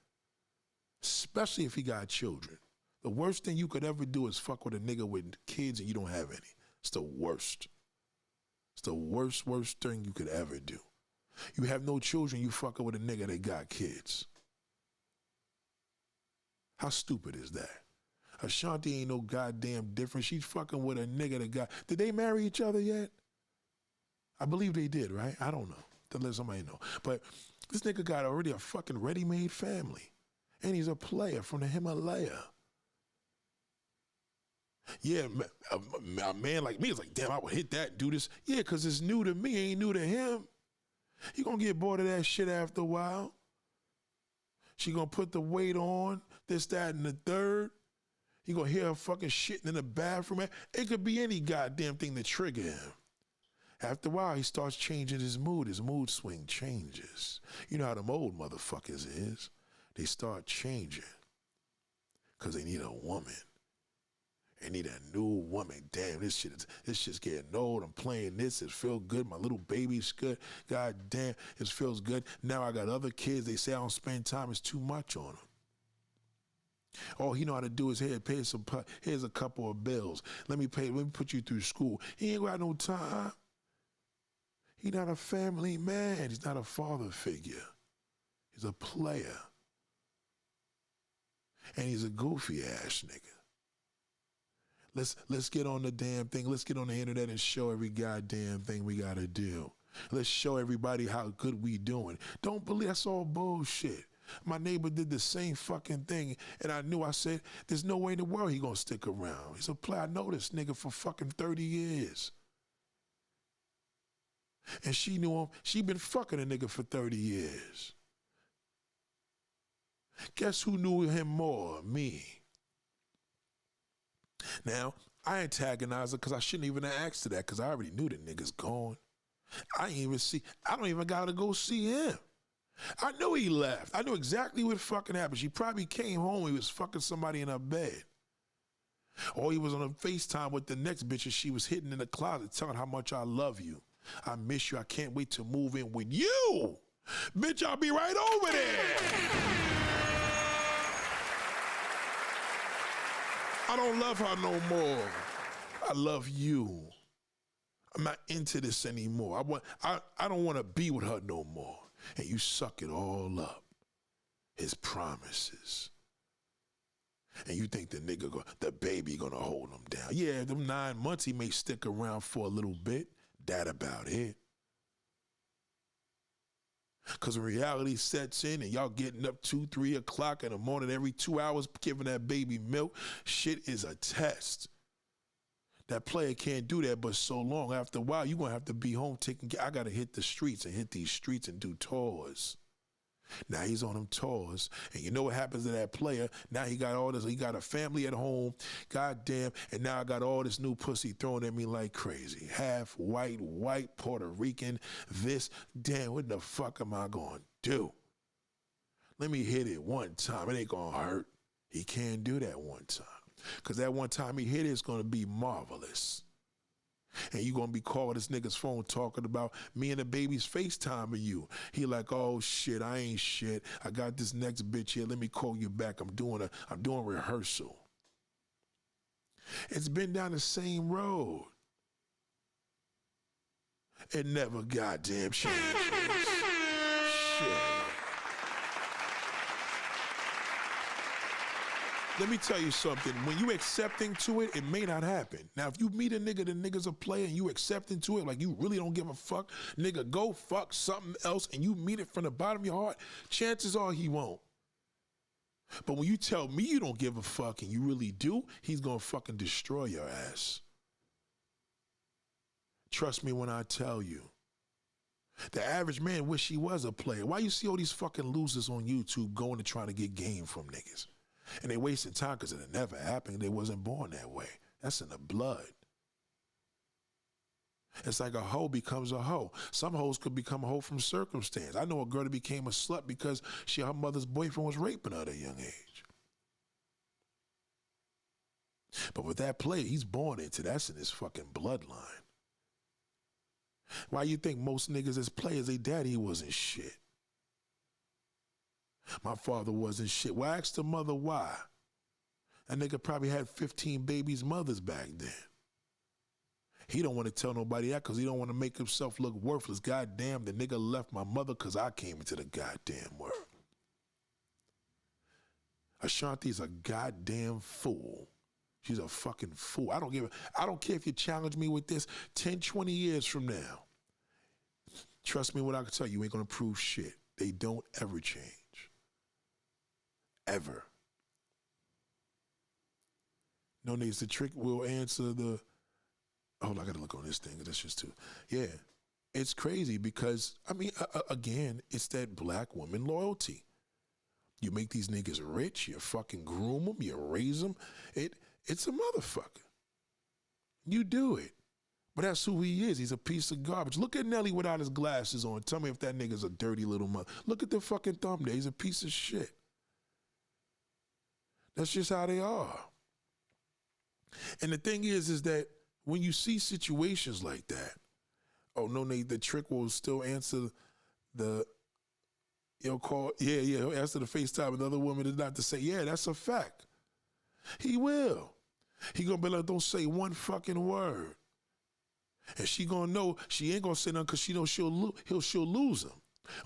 Especially if he got children. The worst thing you could ever do is fuck with a nigga with kids and you don't have any. It's the worst. It's the worst thing you could ever do. You have no children, you fucking with a nigga that got kids. How stupid is that? Ashanti ain't no goddamn different. She's fucking with a nigga that got... Did they marry each other yet? I believe they did, right? I don't know. To let somebody know. But this nigga got already a fucking ready-made family. And he's a player from the Himalaya. Yeah, a man like me is like, damn, I would hit that, do this. Yeah, because it's new to me, ain't new to him. He gonna get bored of that shit after a while. She gonna put the weight on, this, that, and the third. He gonna hear her fucking shitting in the bathroom. It could be any goddamn thing to trigger him. After a while, he starts changing his mood. His mood swing changes. You know how them old motherfuckers is. They start changing because they need a woman. They need a new woman. Damn, this shit's getting old. I'm playing this. It feels good. My little baby's good. God damn, it feels good. Now I got other kids. They say I don't spend time. It's too much on them. All he know how to do is, hey, here's a couple of bills. Let me put you through school. He ain't got no time. He not a family man. He's not a father figure. He's a player. And he's a goofy ass nigga. Let's get on the damn thing. Let's get on the internet and show every goddamn thing we gotta do. Let's show everybody how good we doing. Don't believe that's all bullshit. My neighbor did the same fucking thing, and I said, there's no way in the world he gonna stick around. He's a player. I know this nigga for fucking 30 years. And she knew him. She been fucking a nigga for 30 years. Guess who knew him more? Me. Now, I antagonized her because I shouldn't even have asked her that because I already knew the nigga's gone. I don't even gotta go see him. I knew he left. I knew exactly what fucking happened. She probably came home, he was fucking somebody in her bed. Or he was on a FaceTime with the next bitch and she was hidden in the closet telling how much I love you. I miss you. I can't wait to move in with you. Bitch, I'll be right over there. I don't love her no more. I love you. I'm not into this anymore. I don't want to be with her no more. And you suck it all up. His promises. And you think the baby gonna hold him down. Yeah, them 9 months he may stick around for a little bit. That about it. Because when reality sets in and y'all getting up 2, 3 o'clock in the morning every 2 hours giving that baby milk, shit is a test. That player can't do that, but so long. After a while, you're going to have to be home taking care. I got to hit the streets and hit these streets and do tours. Now he's on them tours, and you know what happens to that player? Now he got all this, he got a family at home, goddamn, and now I got all this new pussy thrown at me like crazy. Half white, Puerto Rican, this, damn, what the fuck am I gonna do? Let me hit it one time, it ain't gonna hurt. He can't do that one time, because that one time he hit it, it's gonna be marvelous. And you gonna be calling this nigga's phone talking about me and the baby's FaceTiming you. He like, oh shit, I ain't shit. I got this next bitch here. Let me call you back. I'm doing rehearsal. It's been down the same road. It never goddamn changes. Shit. Let me tell you something. When you accepting to it, it may not happen. Now, if you meet a nigga, the nigga's a player, and you accepting to it, like you really don't give a fuck, nigga, go fuck something else, and you meet it from the bottom of your heart, chances are he won't. But when you tell me you don't give a fuck and you really do, he's gonna fucking destroy your ass. Trust me when I tell you. The average man wish he was a player. Why you see all these fucking losers on YouTube going to try to get game from niggas? And they wasting time because it never happened. They wasn't born that way. That's in the blood. It's like a hoe becomes a hoe. Some hoes could become a hoe from circumstance. I know a girl that became a slut because her mother's boyfriend was raping her at a young age. But with that play, he's born into that's in his fucking bloodline. Why you think most niggas as players, they daddy wasn't shit? My father wasn't shit. Well, I asked the mother why. That nigga probably had 15 babies' mothers back then. He don't want to tell nobody that because he don't want to make himself look worthless. Goddamn, the nigga left my mother because I came into the goddamn world. Ashanti's a goddamn fool. She's a fucking fool. I don't care if you challenge me with this 10, 20 years from now. Trust me what I can tell you, you ain't gonna prove shit. They don't ever change. Ever. No needs the trick will answer the, oh, I gotta look on this thing, that's just too, yeah. It's crazy because, I mean, again, it's that black woman loyalty. You make these niggas rich, you fucking groom them, you raise them, it's a motherfucker. You do it. But that's who he is. He's a piece of garbage. Look at Nelly without his glasses on. Tell me if that nigga's a dirty little mother. Look at the fucking thumb there. He's a piece of shit. That's just how they are. And the thing is that when you see situations like that, oh, no, the trick will still answer the, he'll call, he'll answer the FaceTime another woman is not to say, yeah, that's a fact. He will. He gonna be like, don't say one fucking word. And she gonna know she ain't gonna say nothing because she know she'll lose him.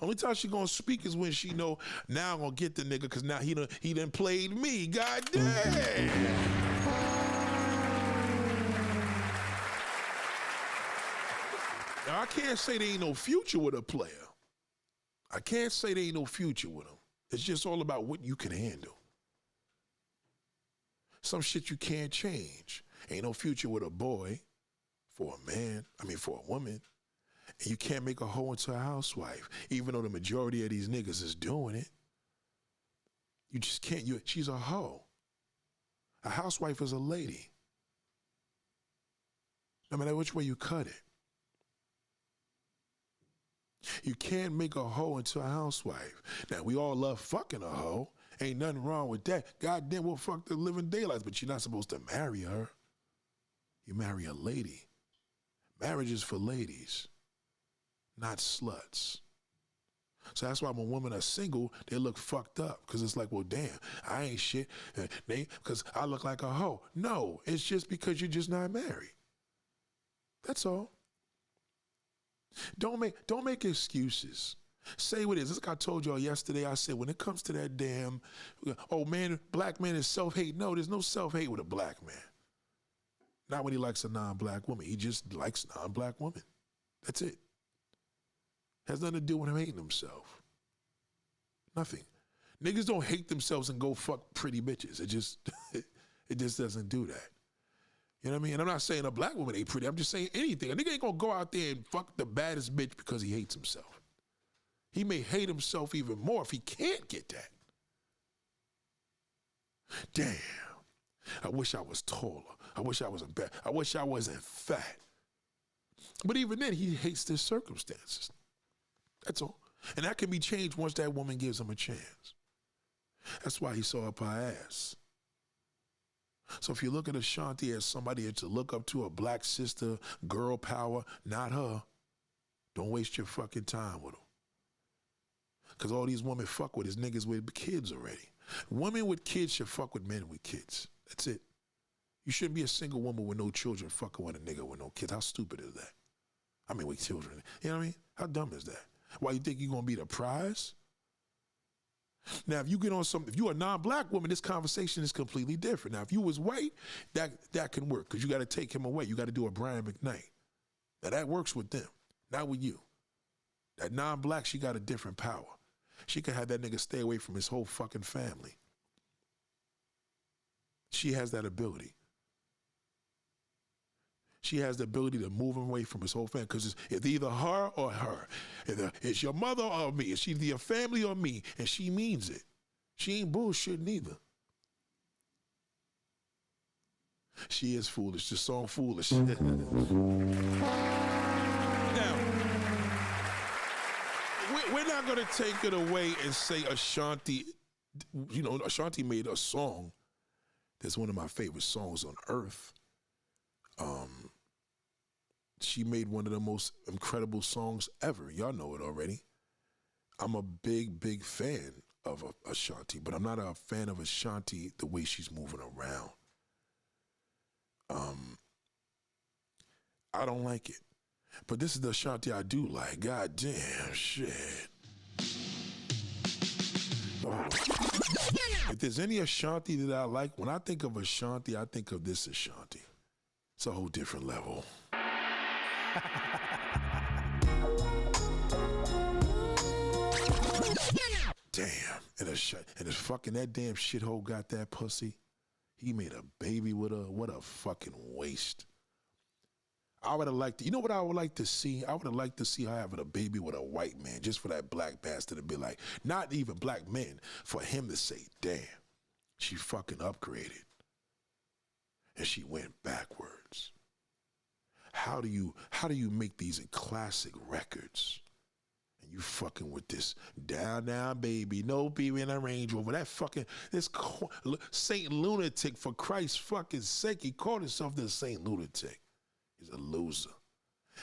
Only time she gonna speak is when she know, now I'm gonna get the nigga because now he done played me. God damn. Now I can't say there ain't no future with a player. I can't say there ain't no future with him. It's just all about what you can handle. Some shit you can't change. Ain't no future with a boy. For a man, for a woman, and you can't make a hoe into a housewife, even though the majority of these niggas is doing it. You just can't. She's a hoe. A housewife is a lady. No matter which way you cut it. You can't make a hoe into a housewife. Now, we all love fucking a hoe, Ain't nothing wrong with that. Goddamn, we'll fuck the living daylights, but you're not supposed to marry her. You marry a lady. Marriage is for ladies, not sluts. So that's why when women are single, they look fucked up. Because it's like, well, damn, I ain't shit. Because I look like a hoe. No, it's just because you're just not married. That's all. Don't make excuses. Say what it is. It's like I told y'all yesterday. I said, when it comes to that damn, oh man, black man is self-hate. No, there's no self-hate with a black man. Not when he likes a non-black woman. He just likes non-black women. That's it. Has nothing to do with him hating himself. Nothing. Niggas don't hate themselves and go fuck pretty bitches. It just doesn't do that. You know what I mean? And I'm not saying a black woman ain't pretty. I'm just saying anything. A nigga ain't gonna go out there and fuck the baddest bitch because he hates himself. He may hate himself even more if he can't get that. Damn. I wish I was taller. I wish I wasn't bad. I wish I wasn't fat. But even then, he hates the circumstances. That's all. And that can be changed once that woman gives him a chance. That's why he saw up her ass. So if you look at Ashanti as somebody to look up to, a black sister, girl power, not her, don't waste your fucking time with them. Because all these women fuck with is niggas with kids already. Women with kids should fuck with men with kids. That's it. You shouldn't be a single woman with no children fucking with a nigga with no kids. How stupid is that? I mean, with children. You know what I mean? How dumb is that? Why you think you're going to be the prize? Now, if you get on if you're a non-black woman, this conversation is completely different. Now, if you was white, that can work because you got to take him away. You got to do a Brian McKnight. Now, that works with them, not with you. That non-black, she got a different power. She can have that nigga stay away from his whole fucking family. She has that ability. She has the ability to move him away from his whole family because it's either her or her. It's your mother or me. It's either your family or me, and she means it. She ain't bullshitting either. She is foolish. The song Foolish. Now, we're not going to take it away and say Ashanti, you know, Ashanti made a song that's one of my favorite songs on earth. She made one of the most incredible songs ever. Y'all know it already. I'm a big, big fan of Ashanti, but I'm not a fan of Ashanti the way she's moving around. I don't like it. But this is the Ashanti I do like. God damn, shit. Oh. If there's any Ashanti that I like, when I think of Ashanti, I think of this Ashanti. It's a whole different level. Damn. And it's fucking that damn shithole got that pussy. He made a baby with her. What a fucking waste. I would have liked to, you know what I would like to see? I would have liked to see her having a baby with a white man, just for that black bastard to be like, not even black men, for him to say, damn, she fucking upgraded. And she went backwards. How do you make these classic records? And you fucking with this down, baby, no baby in a Range Rover. That fucking, this Saint Lunatic, for Christ's fucking sake, he called himself the Saint Lunatic. He's a loser.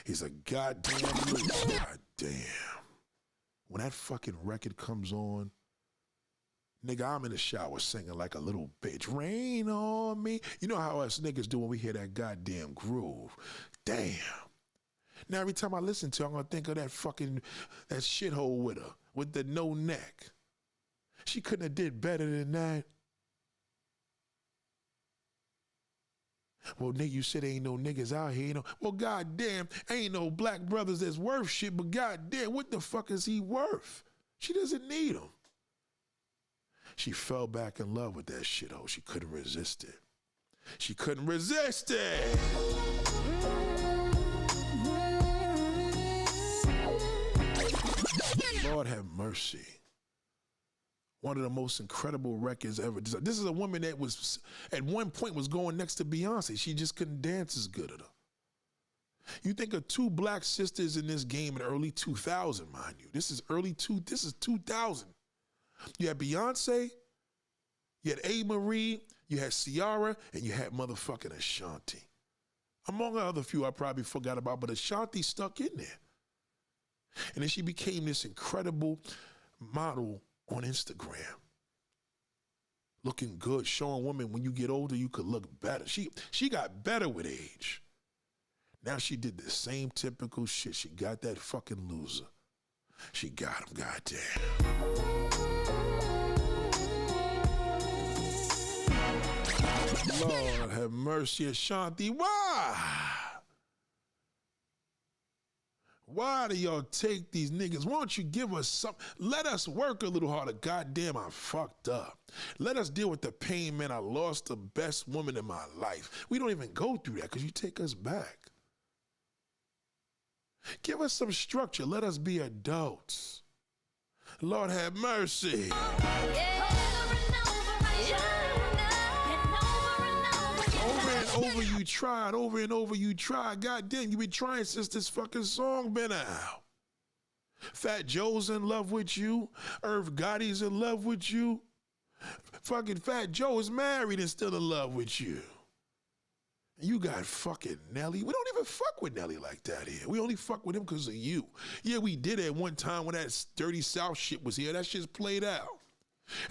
He's a goddamn loser. Goddamn. When that fucking record comes on, nigga, I'm in the shower singing like a little bitch. Rain on me. You know how us niggas do when we hear that goddamn groove. Damn. Now every time I listen to her, I'm gonna think of that shithole with her, with the no neck. She couldn't have did better than that. Well, nigga, you said ain't no niggas out here. You know? Well, goddamn, ain't no black brothers that's worth shit, but goddamn, what the fuck is he worth? She doesn't need him. She fell back in love with that shithole. She couldn't resist it. She couldn't resist it. Lord have mercy. One of the most incredible records ever. This is a woman that was, at one point, was going next to Beyonce. She just couldn't dance as good at her. You think of two black sisters in this game in early 2000, mind you. This is 2000. You had Beyonce You had A. Marie, you had Ciara, and you had motherfucking Ashanti. Among other few I probably forgot about, but Ashanti stuck in there. And then she became this incredible model on Instagram. Looking good, showing women when you get older, you could look better. She got better with age. Now she did the same typical shit. She got that fucking loser. She got him, goddamn. Lord have mercy, Ashanti. Why? Why do y'all take these niggas? Why don't you give us something? Let us work a little harder. Goddamn, I fucked up. Let us deal with the pain, man. I lost the best woman in my life. We don't even go through that because you take us back. Give us some structure. Let us be adults. Lord have mercy. Over you tried, over and over you tried. Goddamn, you been trying since this fucking song been out. Fat Joe's in love with you. Irv Gotti's in love with you. Fucking Fat Joe is married and still in love with you. You got fucking Nelly. We don't even fuck with Nelly like that here. We only fuck with him because of you. Yeah, we did at one time when that Dirty South shit was here. That shit's played out.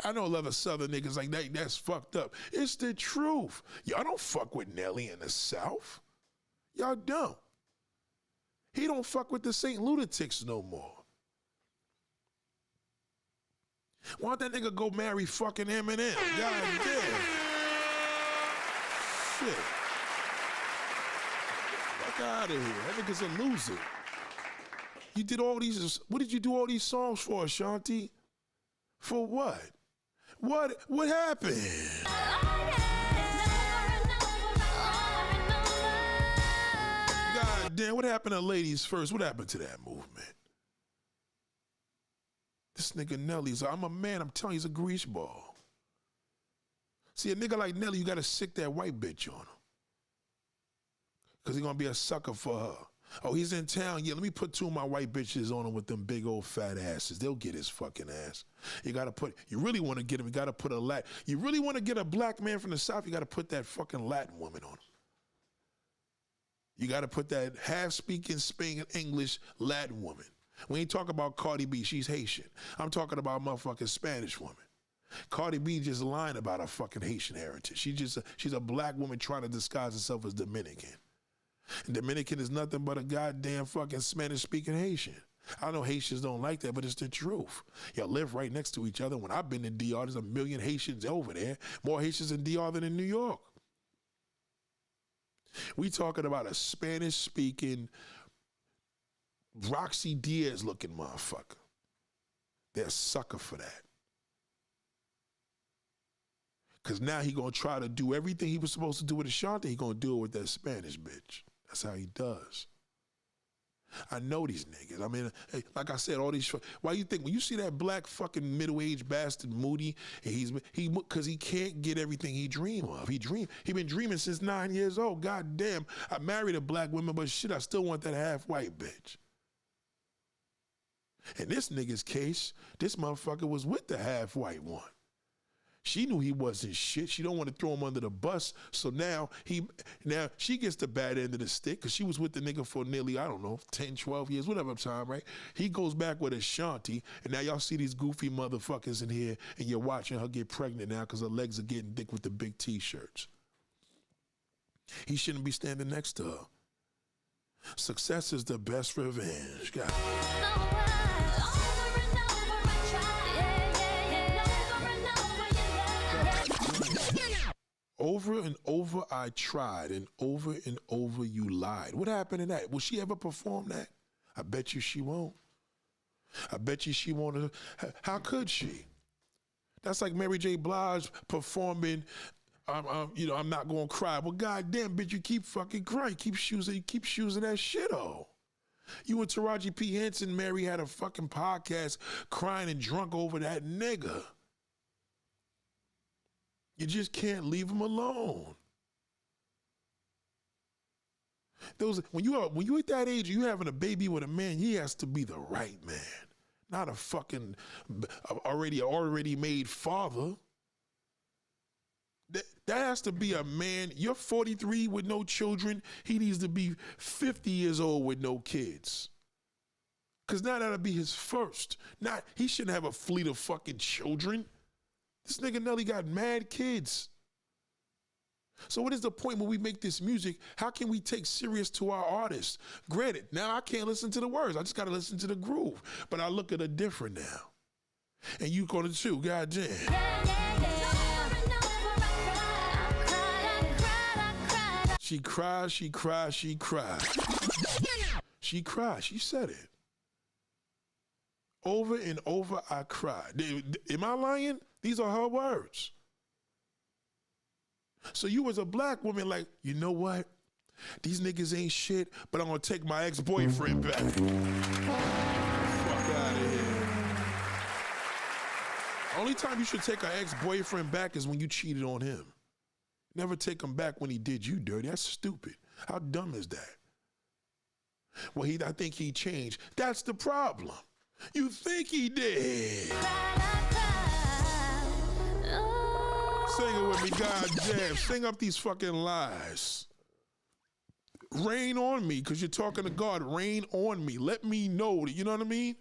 I know a lot of Southern niggas like that. That's fucked up. It's the truth. Y'all don't fuck with Nelly in the South. Y'all don't. He don't fuck with the St. Lunatics no more. Why don't that nigga go marry fucking Eminem? God damn. Shit. Fuck out of here. That nigga's a loser. You did all these, what did you do all these songs for, Ashanti? For what? What happened? God damn, what happened to Ladies First? What happened to that movement? This nigga Nelly's, I'm a man, I'm telling you, he's a grease ball. See, a nigga like Nelly, you gotta sick that white bitch on him. Cause he's gonna be a sucker for her. Oh, he's in town. Yeah, let me put two of my white bitches on him with them big old fat asses. They'll get his fucking ass. You really want to get him, you gotta put you really want to get a black man from the South, you gotta put that fucking Latin woman on him. You gotta put that half-speaking Spain English Latin woman. We ain't talking about Cardi B, she's Haitian. I'm talking about a motherfucking Spanish woman. Cardi B just lying about her fucking Haitian heritage. She's a black woman trying to disguise herself as Dominican. And Dominican is nothing but a goddamn fucking Spanish-speaking Haitian. I know Haitians don't like that, but it's the truth. Y'all live right next to each other. When I've been in DR, there's a million Haitians over there. More Haitians in DR than in New York. We talking about a Spanish-speaking, Roxy Diaz-looking motherfucker. They're a sucker for that. Because now he going to try to do everything he was supposed to do with Ashanti, he going to do it with that Spanish bitch. That's how he does. I know these niggas. I mean, hey, like I said, all these. Why you think when you see that black fucking middle-aged bastard Moody, and because he can't get everything he dream of. He been dreaming since 9 years old. God damn, I married a black woman, but shit, I still want that half-white bitch. In this nigga's case, this motherfucker was with the half-white one. She knew he wasn't shit. She don't want to throw him under the bus. So now she gets the bad end of the stick because she was with the nigga for nearly, I don't know, 10, 12 years, whatever time, right? He goes back with Ashanti, and now y'all see these goofy motherfuckers in here, and you're watching her get pregnant now because her legs are getting thick with the big T-shirts. He shouldn't be standing next to her. Success is the best revenge. God. Over and over I tried, and over you lied. What happened in that? Will she ever perform that? I bet you she won't. I bet you she won't. How could she? That's like Mary J. Blige performing, I'm not gonna cry. Well, goddamn, bitch, you keep fucking crying. You keep choosing that shit on. You and Taraji P. Henson, Mary had a fucking podcast crying and drunk over that nigga. You just can't leave him alone. When you at that age, you having a baby with a man, he has to be the right man, not a fucking already made father. That has to be a man. You're 43 with no children. He needs to be 50 years old with no kids. Because now that'll be his first. He shouldn't have a fleet of fucking children. This nigga Nelly got mad kids. So what is the point when we make this music? How can we take serious to our artists? Granted, now I can't listen to the words. I just got to listen to the groove. But I look at it different now. And you gonna too, goddamn. She cried, she cried, she cried. She cried, she said it. Over and over I cried. Am I lying? These are her words. So you as a black woman like, you know what? These niggas ain't shit, but I'm gonna take my ex-boyfriend back. Fuck out of here. Only time you should take an ex-boyfriend back is when you cheated on him. Never take him back when he did you dirty. That's stupid. How dumb is that? Well, I think he changed. That's the problem. You think he did. Sing it with me, goddamn. Sing up these fucking lies. Rain on me, because you're talking to God. Rain on me. Let me know. You know what I mean?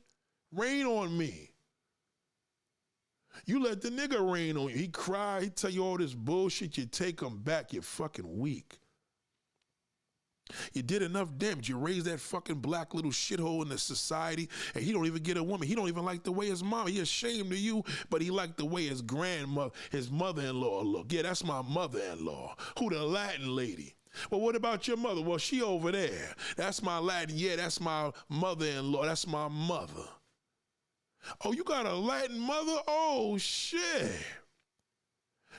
Rain on me. You let the nigga rain on you. He cry, he tell you all this bullshit, you take him back, you're fucking weak. You did enough damage. You raised that fucking black little shithole in the society, and he don't even get a woman. He don't even like the way his mama, he ashamed of you, but he liked the way his grandmother, his mother-in-law look. Yeah, that's my mother-in-law. Who, the Latin lady? Well, what about your mother? Well, she over there. That's my Latin. Yeah, that's my mother-in-law. That's my mother. Oh, you got a Latin mother? Oh, shit.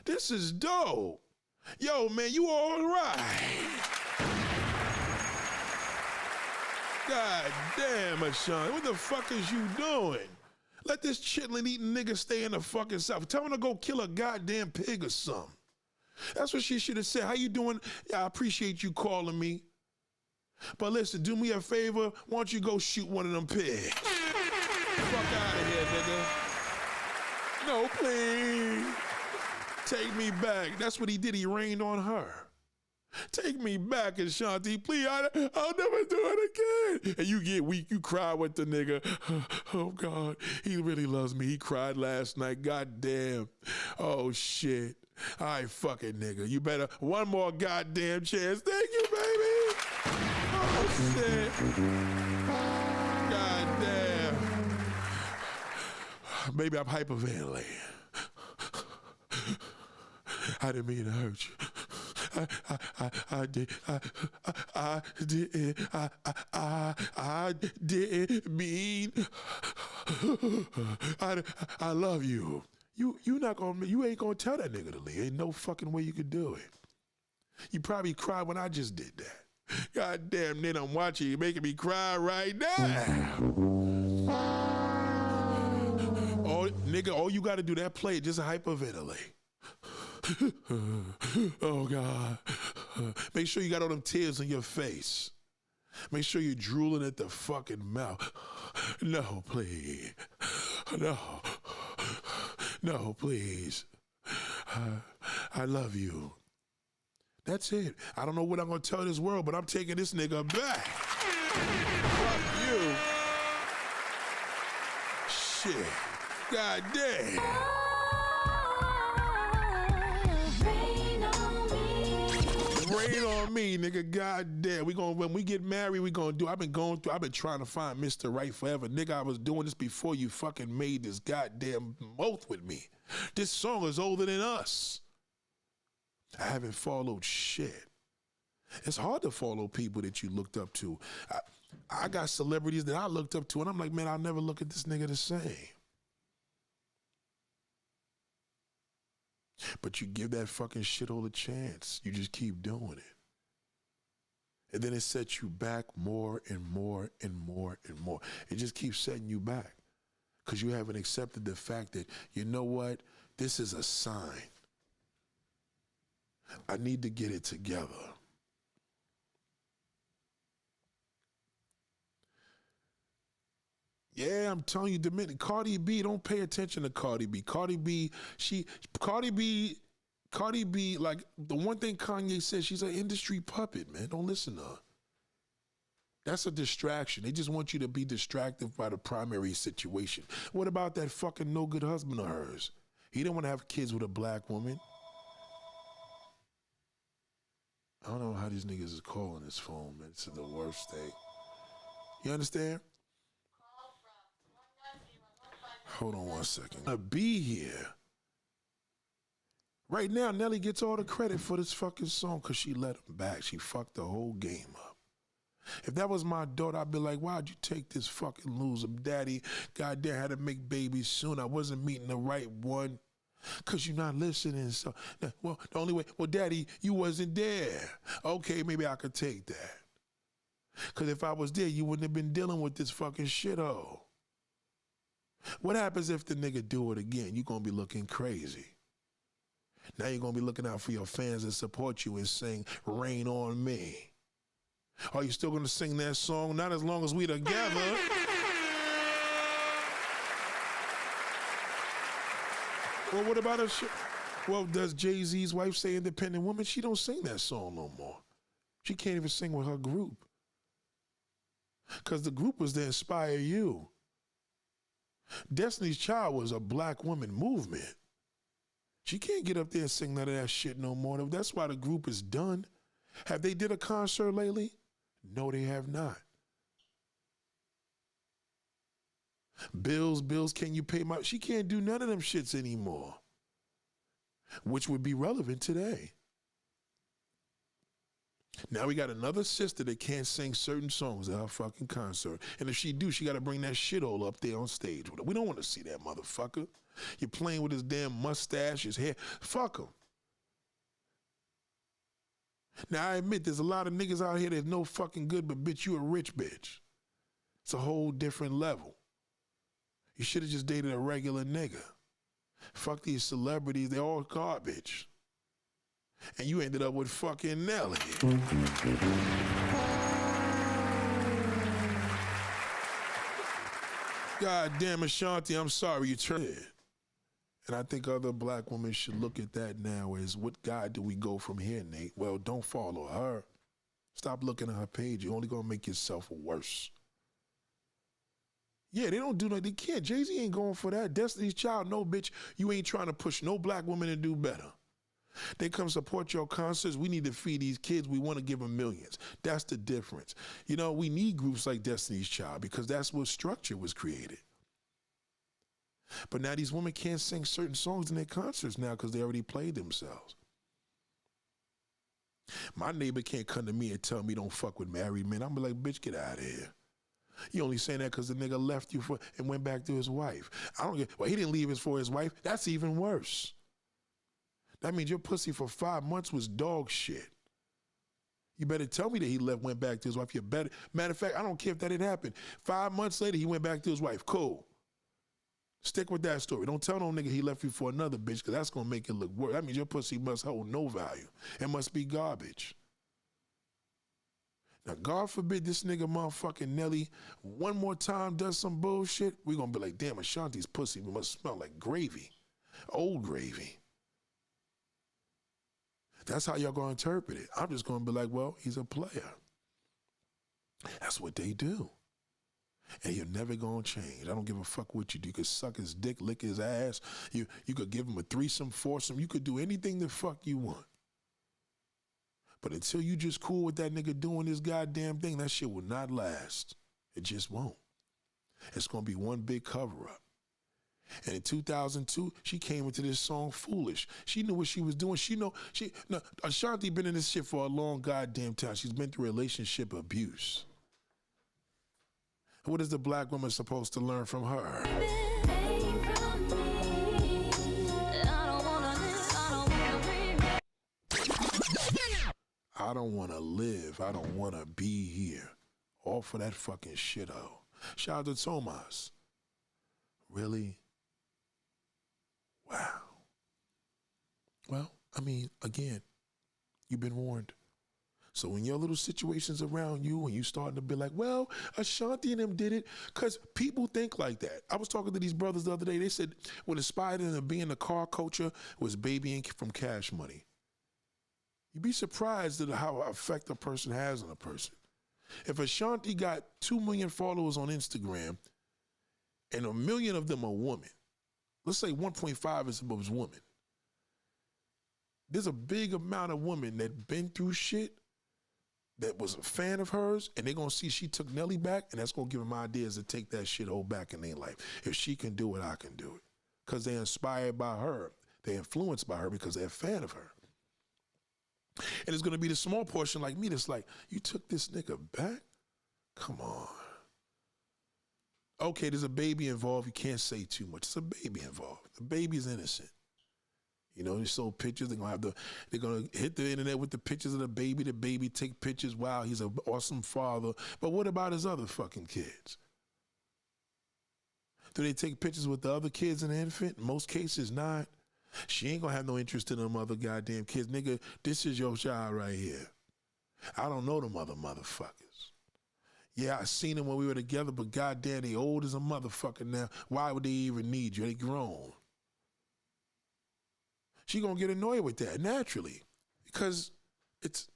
This is dope. Yo, man, you all right. God damn, Ashawn. What the fuck is you doing? Let this chitlin eating nigga stay in the fucking South. Tell him to go kill a goddamn pig or something. That's what she should have said. How you doing? Yeah, I appreciate you calling me. But listen, do me a favor. Why don't you go shoot one of them pigs? Fuck out of here, nigga. No, please. Take me back. That's what he did. He rained on her. Take me back, Ashanti. Please, I'll never do it again. And you get weak. You cry with the nigga. Oh, God. He really loves me. He cried last night. God damn. Oh, shit. All right, fuck it, nigga. You better one more goddamn chance. Thank you, baby. Oh, shit. God damn. Maybe I'm hyperventilating. I didn't mean to hurt you. I didn't mean. I love you. You ain't gonna tell that nigga to leave. Ain't no fucking way you could do it. You probably cried when I just did that. God damn, then I'm watching you making me cry right now. Oh, nigga, all you gotta do that play, just hyperventilate. Oh, God. Make sure you got all them tears on your face. Make sure you're drooling at the fucking mouth. No, please. No. No, please. I love you. That's it. I don't know what I'm going to tell this world, but I'm taking this nigga back. Fuck you. Shit. God damn. Rain on me, nigga. God damn. When we get married, I've been trying to find Mr. Right forever. Nigga, I was doing this before you fucking made this goddamn oath with me. This song is older than us. I haven't followed shit. It's hard to follow people that you looked up to. I got celebrities that I looked up to, and I'm like, man, I'll never look at this nigga the same. But you give that fucking shithole a chance. You just keep doing it. And then it sets you back more and more and more and more. It just keeps setting you back because you haven't accepted the fact that, you know what? This is a sign. I need to get it together. Yeah, I'm telling you, Cardi B, don't pay attention to Cardi B. Cardi B Cardi B, like, the one thing Kanye said, she's an industry puppet, man. Don't listen to her. That's a distraction. They just want you to be distracted by the primary situation. What about that fucking no good husband of hers? He didn't want to have kids with a black woman. I don't know how these niggas is calling this phone, man. This is the worst thing. You understand? Hold on one second. To be here. Right now, Nelly gets all the credit for this fucking song because she let him back. She fucked the whole game up. If that was my daughter, I'd be like, why'd you take this fucking loser? Daddy, goddamn, had to make babies soon. I wasn't meeting the right one. Because you're not listening. So, well, the only way, well, Daddy, you wasn't there. Okay, maybe I could take that. Because if I was there, you wouldn't have been dealing with this fucking shithole. What happens if the nigga do it again? You're going to be looking crazy. Now you're going to be looking out for your fans that support you and sing Rain on Me. Are you still going to sing that song? Not as long as we together. Well, what about her? Well, does Jay-Z's wife say Independent Woman? She don't sing that song no more. She can't even sing with her group. Because the group was to inspire you. Destiny's Child was a black woman movement. She can't get up there and sing none of that shit no more. That's why the group is done. Have they did a concert lately? No, they have not. Bills, can you pay my... She can't do none of them shits anymore. Which would be relevant today. Now we got another sister that can't sing certain songs at her fucking concert. And if she do, she got to bring that shithole up there on stage with her. We don't want to see that motherfucker. You're playing with his damn mustache, his hair. Fuck him. Now, I admit there's a lot of niggas out here that's no fucking good, but bitch, you a rich bitch. It's a whole different level. You should have just dated a regular nigga. Fuck these celebrities, they're all garbage. And you ended up with fucking Nelly. God damn, Ashanti, I'm sorry you turned it. And I think other black women should look at that now as, what guy do we go from here, Nate? Well, don't follow her. Stop looking at her page. You're only going to make yourself worse. Yeah, they don't do nothing. They can't. Jay-Z ain't going for that. Destiny's Child, no, bitch. You ain't trying to push no black woman to do better. They come support your concerts. We need to feed these kids. We want to give them millions. That's the difference. You know, we need groups like Destiny's Child because that's what structure was created. But now these women can't sing certain songs in their concerts now because they already played themselves. My neighbor can't come to me and tell me don't fuck with married men. I'm like, bitch, get out of here. You only saying that because the nigga left you for and went back to his wife. I don't get, well, he didn't leave us for his wife. That's even worse. That means your pussy for 5 months was dog shit. You better tell me that he left, went back to his wife. You better. Matter of fact, I don't care if that didn't happen. 5 months later, he went back to his wife. Cool. Stick with that story. Don't tell no nigga he left you for another bitch because that's going to make it look worse. That means your pussy must hold no value. It must be garbage. Now, God forbid this nigga motherfucking Nelly one more time does some bullshit, we going to be like, damn, Ashanti's pussy must smell like gravy. Old gravy. That's how y'all going to interpret it. I'm just going to be like, well, he's a player. That's what they do. And you're never going to change. I don't give a fuck what you do. You could suck his dick, lick his ass. You could give him a threesome, foursome. You could do anything the fuck you want. But until you just cool with that nigga doing this goddamn thing, that shit will not last. It just won't. It's going to be one big cover-up. And in 2002, she came into this song foolish. She knew what she was doing. Ashanti been in this shit for a long goddamn time. She's been through relationship abuse. What is the black woman supposed to learn from her? I don't want to live. I don't want to be here. All for that fucking shithole. Shout out to Thomas. Really? Wow. Well, I mean, again, you've been warned. So when your little situations around you and you starting to be like, well, Ashanti and them did it, because people think like that. I was talking to these brothers the other day. They said what inspired them to be in the car culture was babying from Cash Money. You'd be surprised at how effect a person has on a person. If Ashanti got 2 million followers on Instagram and 1 million of them are women, let's say 1.5 is women, there's a big amount of women that been through shit that was a fan of hers, and they're going to see she took Nelly back, and that's going to give them ideas to take that shit whole back in their life. If she can do it, I can do it. Because they're inspired by her. They're influenced by her because they're a fan of her. And it's going to be the small portion like me that's like, you took this nigga back? Come on. Okay, there's a baby involved. You can't say too much. It's a baby involved. The baby's innocent. You know, they show pictures. They're gonna hit the internet with the pictures of the baby. The baby take pictures. Wow, he's an awesome father. But what about his other fucking kids? Do they take pictures with the other kids and the infant? In most cases, not. She ain't gonna have no interest in them other goddamn kids. Nigga, this is your child right here. I don't know them other motherfuckers. Yeah, I seen them when we were together, but goddamn, they old as a motherfucker now. Why would they even need you? They grown. She gonna get annoyed with that naturally because it's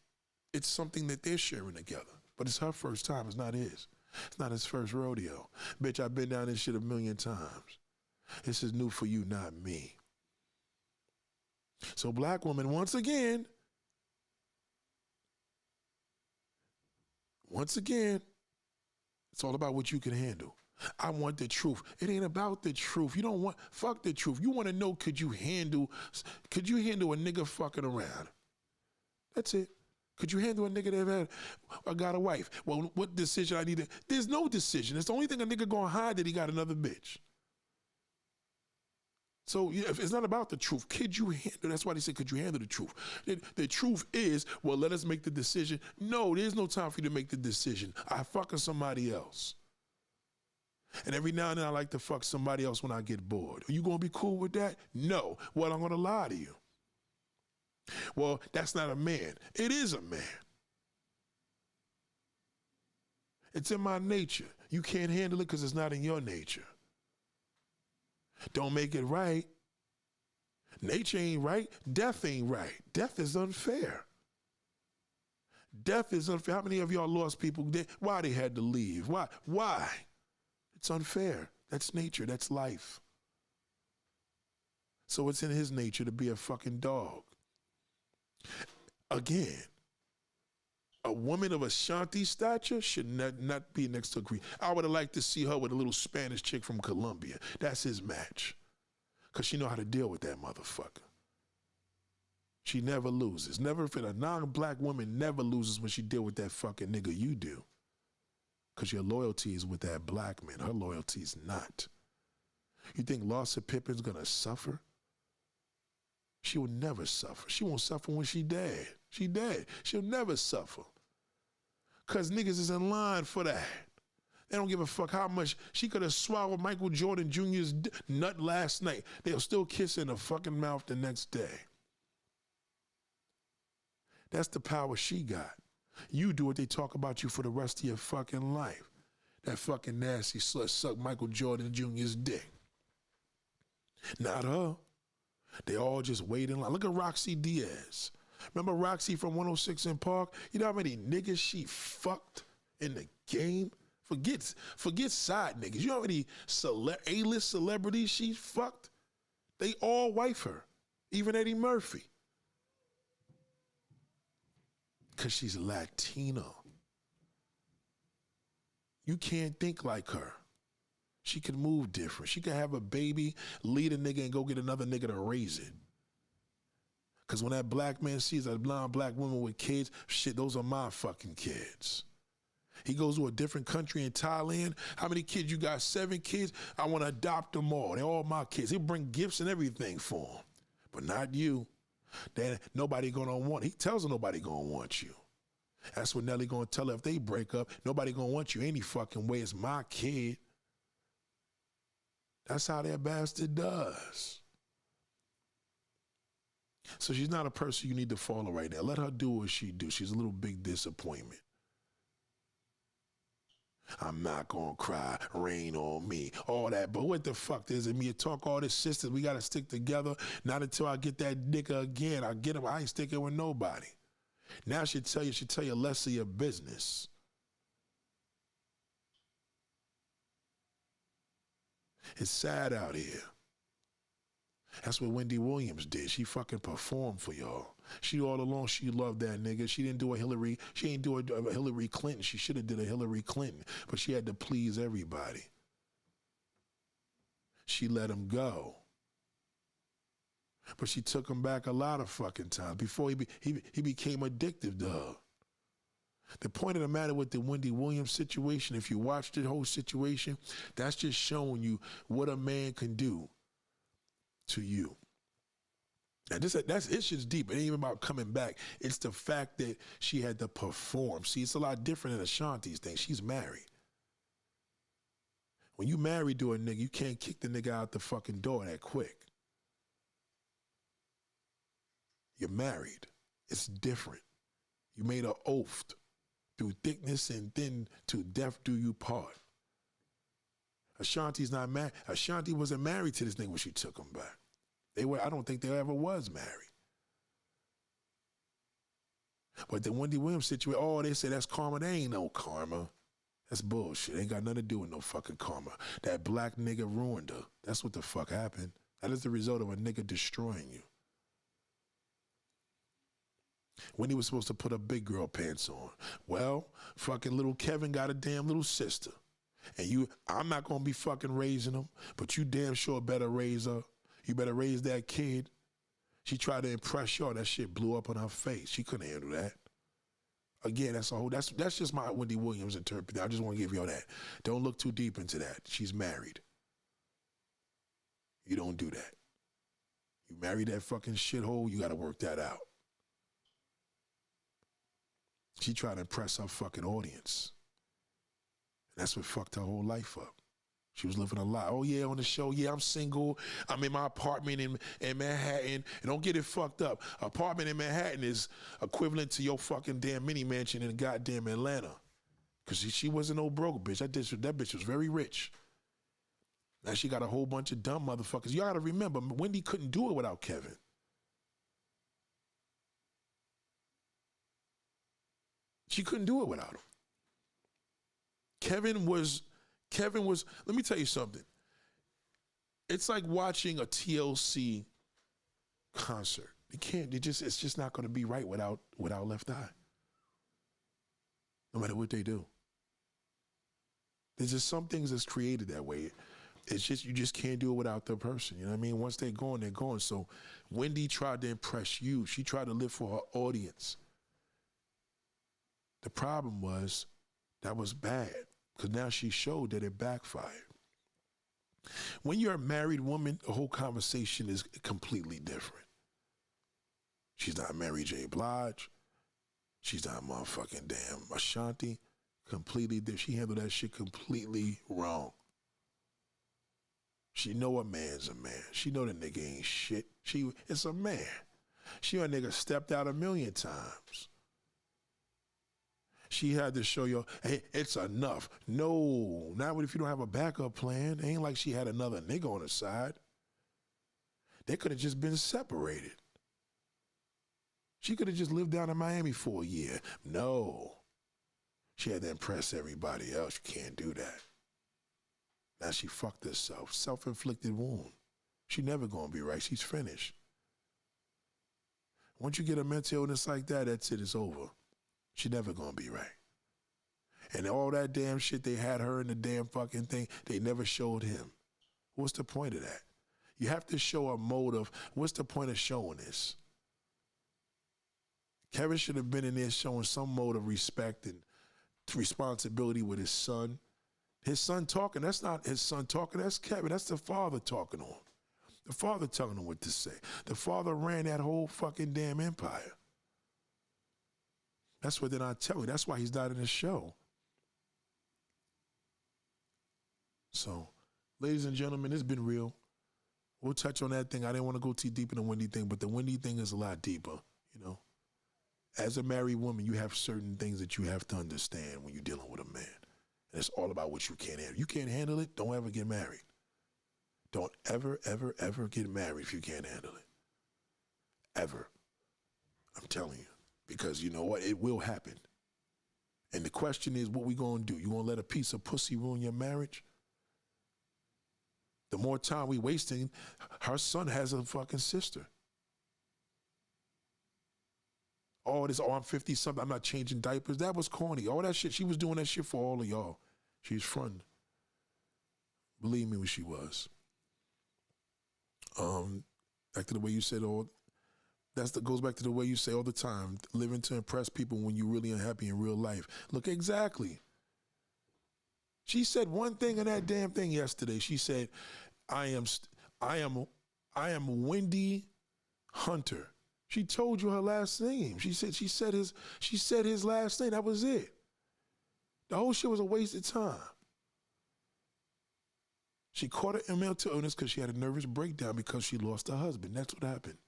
something that they're sharing together. But it's her first time. It's not his. It's not his first rodeo. Bitch, I've been down this shit 1,000,000 times. This is new for you, not me. So black woman, once again, it's all about what you can handle. I want the truth. It ain't about the truth. You don't want, fuck the truth. You want to know, could you handle a nigga fucking around? That's it. Could you handle a nigga that had, I got a wife? Well, what decision I need to, there's no decision. It's the only thing a nigga gonna hide that he got another bitch. So if it's not about the truth, could you handle, that's why they say, could you handle the truth? The truth is, well, let us make the decision. No, there's no time for you to make the decision. I fucking somebody else. And every now and then I like to fuck somebody else when I get bored. Are you gonna be cool with that? No. Well, I'm gonna lie to you. Well, that's not a man. It is a man. It's in my nature. You can't handle it because it's not in your nature. Don't make it right. Nature ain't right. Death ain't right. Death is unfair. Death is unfair. How many of y'all lost people? Why they had to leave? Why? It's unfair. That's nature. That's life. So it's in his nature to be a fucking dog. Again, a woman of Ashanti stature should not be next to a Greek. I would have liked to see her with a little Spanish chick from Colombia. That's his match. Because she know how to deal with that motherfucker. She never loses. Never, a non-black woman never loses when she deal with that fucking nigga you do. Because your loyalty is with that black man. Her loyalty is not. You think Larsa Pippen's gonna suffer? She will never suffer. She won't suffer when she dead. She dead. She'll never suffer. Because niggas is in line for that. They don't give a fuck how much. She could have swallowed Michael Jordan Jr.'s nut last night. They'll still kiss in her fucking mouth the next day. That's the power she got. You do what they talk about you for the rest of your fucking life. That fucking nasty slut sucked Michael Jordan Jr.'s dick. Not her. They all just wait in line. Look at Roxy Diaz. Remember Roxy from 106 in Park? You know how many niggas she fucked in the game? Forget side niggas. You know how many A-list celebrities she fucked? They all wife her. Even Eddie Murphy. Because she's Latino. You can't think like her. She can move different. She can have a baby, lead a nigga, and go get another nigga to raise it. Because when that black man sees a blonde black woman with kids, shit, those are my fucking kids. He goes to a different country in Thailand. How many kids you got? 7 kids? I want to adopt them all. They're all my kids. He'll bring gifts and everything for them. But not you. Then nobody gonna want. He tells her nobody gonna want you. That's what Nelly gonna tell her if they break up. Nobody gonna want you any fucking way. It's my kid. That's how that bastard does. So she's not a person you need to follow right now. Let her do what she do. She's a little big disappointment. I'm not gonna cry, rain on me, all that. But what the fuck does it mean? You talk all this sisters, we gotta stick together. Not until I get that nigga again. I get him, I ain't sticking with nobody. Now she tell you less of your business. It's sad out here. That's what Wendy Williams did. She fucking performed for y'all. She all along, she loved that nigga. She didn't do she ain't do a Hillary Clinton. She should have did a Hillary Clinton, but she had to please everybody. She let him go. But she took him back a lot of fucking times before he became addictive to her. The point of the matter with the Wendy Williams situation, if you watch the whole situation, that's just showing you what a man can do to you. Now it's just deep. It ain't even about coming back. It's the fact that she had to perform. See, it's a lot different than Ashanti's thing. She's married. When you married to a nigga, you can't kick the nigga out the fucking door that quick. You're married. It's different. You made an oath. Through thickness and thin, to death do you part. Ashanti's not married. Ashanti wasn't married to this nigga when she took him back. I don't think they ever was married. But the Wendy Williams situation, they say that's karma. There ain't no karma. That's bullshit. Ain't got nothing to do with no fucking karma. That black nigga ruined her. That's what the fuck happened. That is the result of a nigga destroying you. Wendy was supposed to put her big girl pants on. Well, fucking little Kevin got a damn little sister. And I'm not gonna be fucking raising them, but you damn sure better raise her. You better raise that kid. She tried to impress y'all. That shit blew up on her face. She couldn't handle that. Again, that's just my Wendy Williams interpretation. I just want to give y'all that. Don't look too deep into that. She's married. You don't do that. You marry that fucking shithole, you gotta work that out. She tried to impress her fucking audience. That's what fucked her whole life up. She was living a lie. Oh yeah, on the show, yeah, I'm single. I'm in my apartment in Manhattan. And don't get it fucked up. Apartment in Manhattan is equivalent to your fucking damn mini mansion in goddamn Atlanta. Cause she wasn't no broke bitch. That bitch was very rich. Now she got a whole bunch of dumb motherfuckers. You gotta remember, Wendy couldn't do it without Kevin. She couldn't do it without him. Kevin was, let me tell you something. It's like watching a TLC concert. It's just not going to be right without Left Eye. No matter what they do. There's just some things that's created that way. It's just, you just can't do it without the person. You know what I mean? Once they're gone, they're gone. So Wendy tried to impress you. She tried to live for her audience. The problem was that was bad because now she showed that it backfired. When you're a married woman, the whole conversation is completely different. She's not Mary J. Blige. She's not motherfucking damn Ashanti. Completely different. She handled that shit completely wrong. She know a man's a man. She know the nigga ain't shit. It's a man. She a nigga stepped out 1,000,000 times. She had to show you, hey, it's enough. No, not if you don't have a backup plan. It ain't like she had another nigga on her side. They could have just been separated. She could have just lived down in Miami for a year. No. She had to impress everybody else. You can't do that. Now she fucked herself. Self-inflicted wound. She never gonna be right. She's finished. Once you get a mental illness like that, that's it. It's over. She never gonna be right. And all that damn shit they had her in the damn fucking thing, they never showed him. What's the point of that? You have to show a motive. What's the point of showing this? Kevin should have been in there showing some mode of respect and responsibility with his son. His son talking, that's not his son talking, that's Kevin. That's the father talking to him. The father telling him what to say. The father ran that whole fucking damn empire. That's what they're not telling you. That's why he's not in the show. So, ladies and gentlemen, it's been real. We'll touch on that thing. I didn't want to go too deep in the Wendy thing, but the Wendy thing is a lot deeper, you know. As a married woman, you have certain things that you have to understand when you're dealing with a man. And it's all about what you can't handle. You can't handle it, don't ever get married. Don't ever, ever, ever get married if you can't handle it. Ever. I'm telling you. Because you know what? It will happen. And the question is, what we gonna do? You gonna let a piece of pussy ruin your marriage? The more time we wasting, her son has a fucking sister. All this, I'm 50 something, I'm not changing diapers. That was corny. All that shit, she was doing that shit for all of y'all. She's fronting. Believe me when she was. Back to the way you said goes back to the way you say all the time, living to impress people when you're really unhappy in real life. Look, exactly. She said one thing in that damn thing yesterday. She said, I am Wendy Hunter. She told you her last name. She said his last name. That was it. The whole shit was a waste of time. She caught an mental illness because she had a nervous breakdown because she lost her husband. That's what happened.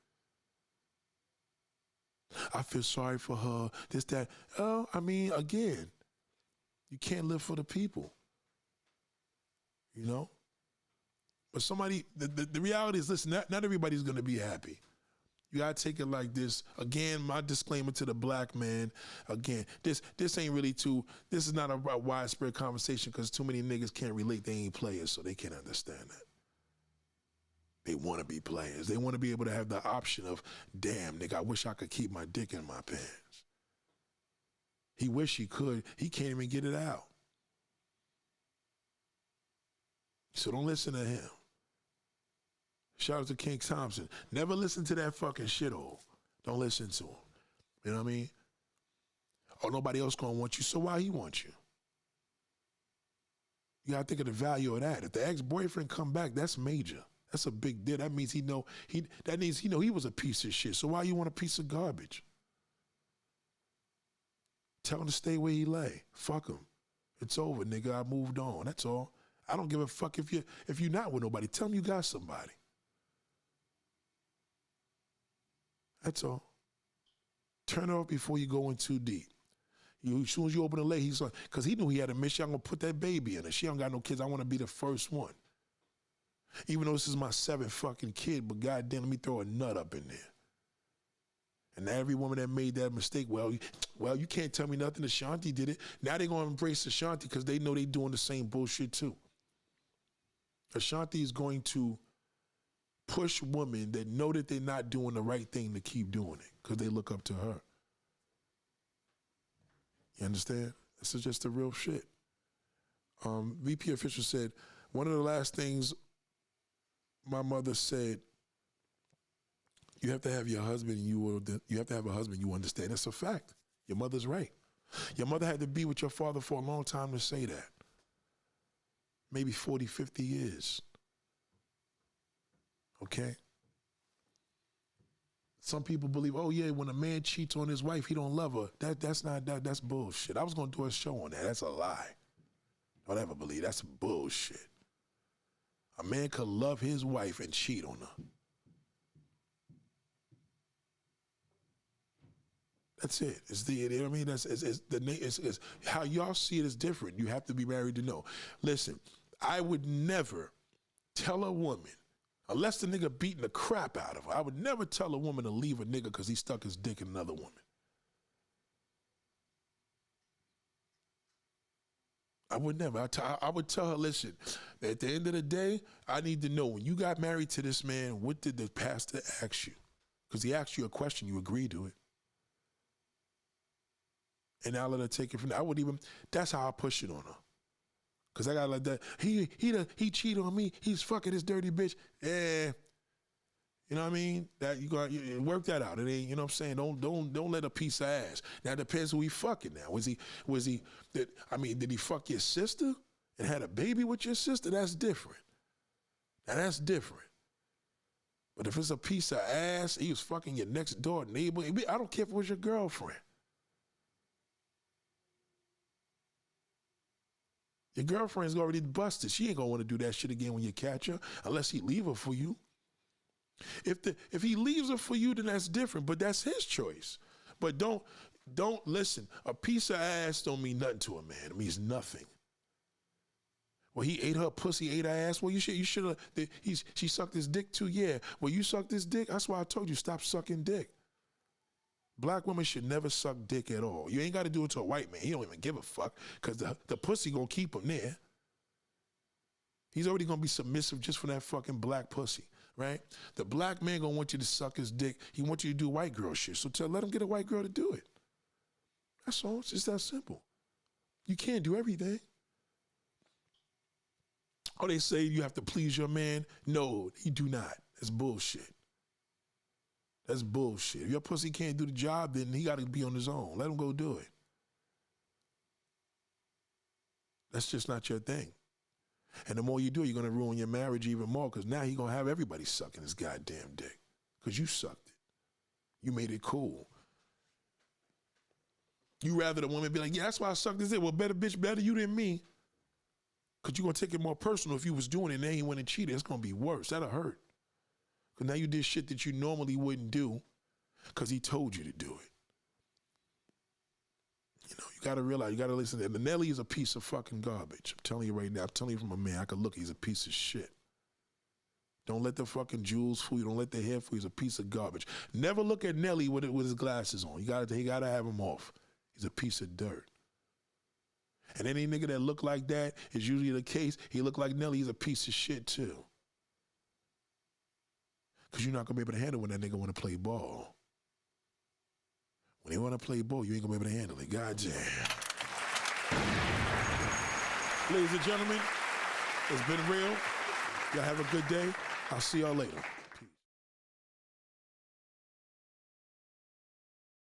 I feel sorry for her, this, that. Oh, I mean, again, you can't live for the people, you know? But the reality is, listen, not everybody's going to be happy. You got to take it like this. Again, my disclaimer to the black man, again, this ain't really this is not a widespread conversation because too many niggas can't relate. They ain't players, so they can't understand that. They want to be players. They want to be able to have the option of, damn, nigga, I wish I could keep my dick in my pants. He wish he could. He can't even get it out. So don't listen to him. Shout out to King Thompson. Never listen to that fucking shithole. Don't listen to him. You know what I mean? Or nobody else gonna want you, so why he want you? You gotta think of the value of that. If the ex-boyfriend come back, that's major. That's a big deal. That means he know he was a piece of shit. So why you want a piece of garbage? Tell him to stay where he lay. Fuck him. It's over, nigga. I moved on. That's all. I don't give a fuck if you're not with nobody. Tell him you got somebody. That's all. Turn it off before you go in too deep. As soon as you open the leg, he's like, because he knew he had a mission. I'm going to put that baby in her. She don't got no kids. I want to be the first one. Even though this is my 7th fucking kid, but goddamn, let me throw a nut up in there. And every woman that made that mistake, well, you can't tell me nothing. Ashanti did it. Now they're going to embrace Ashanti because they know they doing the same bullshit too. Ashanti is going to push women that know that they're not doing the right thing to keep doing it because they look up to her. You understand? This is just the real shit. VP official said, one of the last things my mother said, you have to have your husband, you have to have a husband you understand. That's a fact. Your mother's right. Your mother had to be with your father for a long time to say that. Maybe 40, 50 years. Okay? Some people believe, oh yeah, when a man cheats on his wife, he don't love her. That's bullshit. I was gonna do a show on that. That's a lie. Don't ever believe that's bullshit. A man could love his wife and cheat on her. That's it. It's you know what I mean? It's how y'all see it is different. You have to be married to know. Listen, I would never tell a woman, unless the nigga beating the crap out of her, I would never tell a woman to leave a nigga because he stuck his dick in another woman. I would never. I would tell her, listen, at the end of the day, I need to know, when you got married to this man, what did the pastor ask you? Because he asked you a question, you agreed to it. And I let her take it from there. That's how I push it on her. Because I got like that, he cheated on me, he's fucking this dirty bitch. Yeah. You know what I mean? That you work that out. It ain't, you know what I'm saying? Don't let a piece of ass. Now it depends who he fucking now. Did he fuck your sister and had a baby with your sister? That's different. Now that's different. But if it's a piece of ass, he was fucking your next door neighbor, I don't care if it was your girlfriend. Your girlfriend's already busted. She ain't gonna want to do that shit again when you catch her, unless he leave her for you. If he leaves her for you, then that's different, but that's his choice. But don't listen. A piece of ass don't mean nothing to a man. It means nothing. Well, he ate her pussy, ate her ass. Well, you should have. She sucked his dick too. Yeah. Well, you sucked his dick. That's why I told you stop sucking dick. Black women should never suck dick at all. You ain't got to do it to a white man. He don't even give a fuck because the pussy gonna keep him there. He's already gonna be submissive just for that fucking black pussy, right? The black man gonna want you to suck his dick. He wants you to do white girl shit. So let him get a white girl to do it. That's all. It's just that simple. You can't do everything. Oh, they say you have to please your man. No, you do not. That's bullshit. That's bullshit. If your pussy can't do the job, then he got to be on his own. Let him go do it. That's just not your thing. And the more you do, you're going to ruin your marriage even more because now he's going to have everybody sucking his goddamn dick because you sucked it. You made it cool. You rather the woman be like, yeah, that's why I sucked this dick. Well, better bitch, better you than me. Because you're going to take it more personal if you was doing it and then he went and cheated. It's going to be worse. That'll hurt. Because now you did shit that you normally wouldn't do because he told you to do it. You know, you got to realize, you got to listen to that. Nelly is a piece of fucking garbage. I'm telling you right now. I'm telling you from a man. I could look. He's a piece of shit. Don't let the fucking jewels fool you. Don't let the hair fool you. He's a piece of garbage. Never look at Nelly with his glasses on. He got to have them off. He's a piece of dirt. And any nigga that look like that is usually the case. He look like Nelly. He's a piece of shit too. Because you're not going to be able to handle when that nigga want to play ball. When he want to play ball, you ain't going to be able to handle it. God damn. Ladies and gentlemen, it's been real. Y'all have a good day. I'll see y'all later.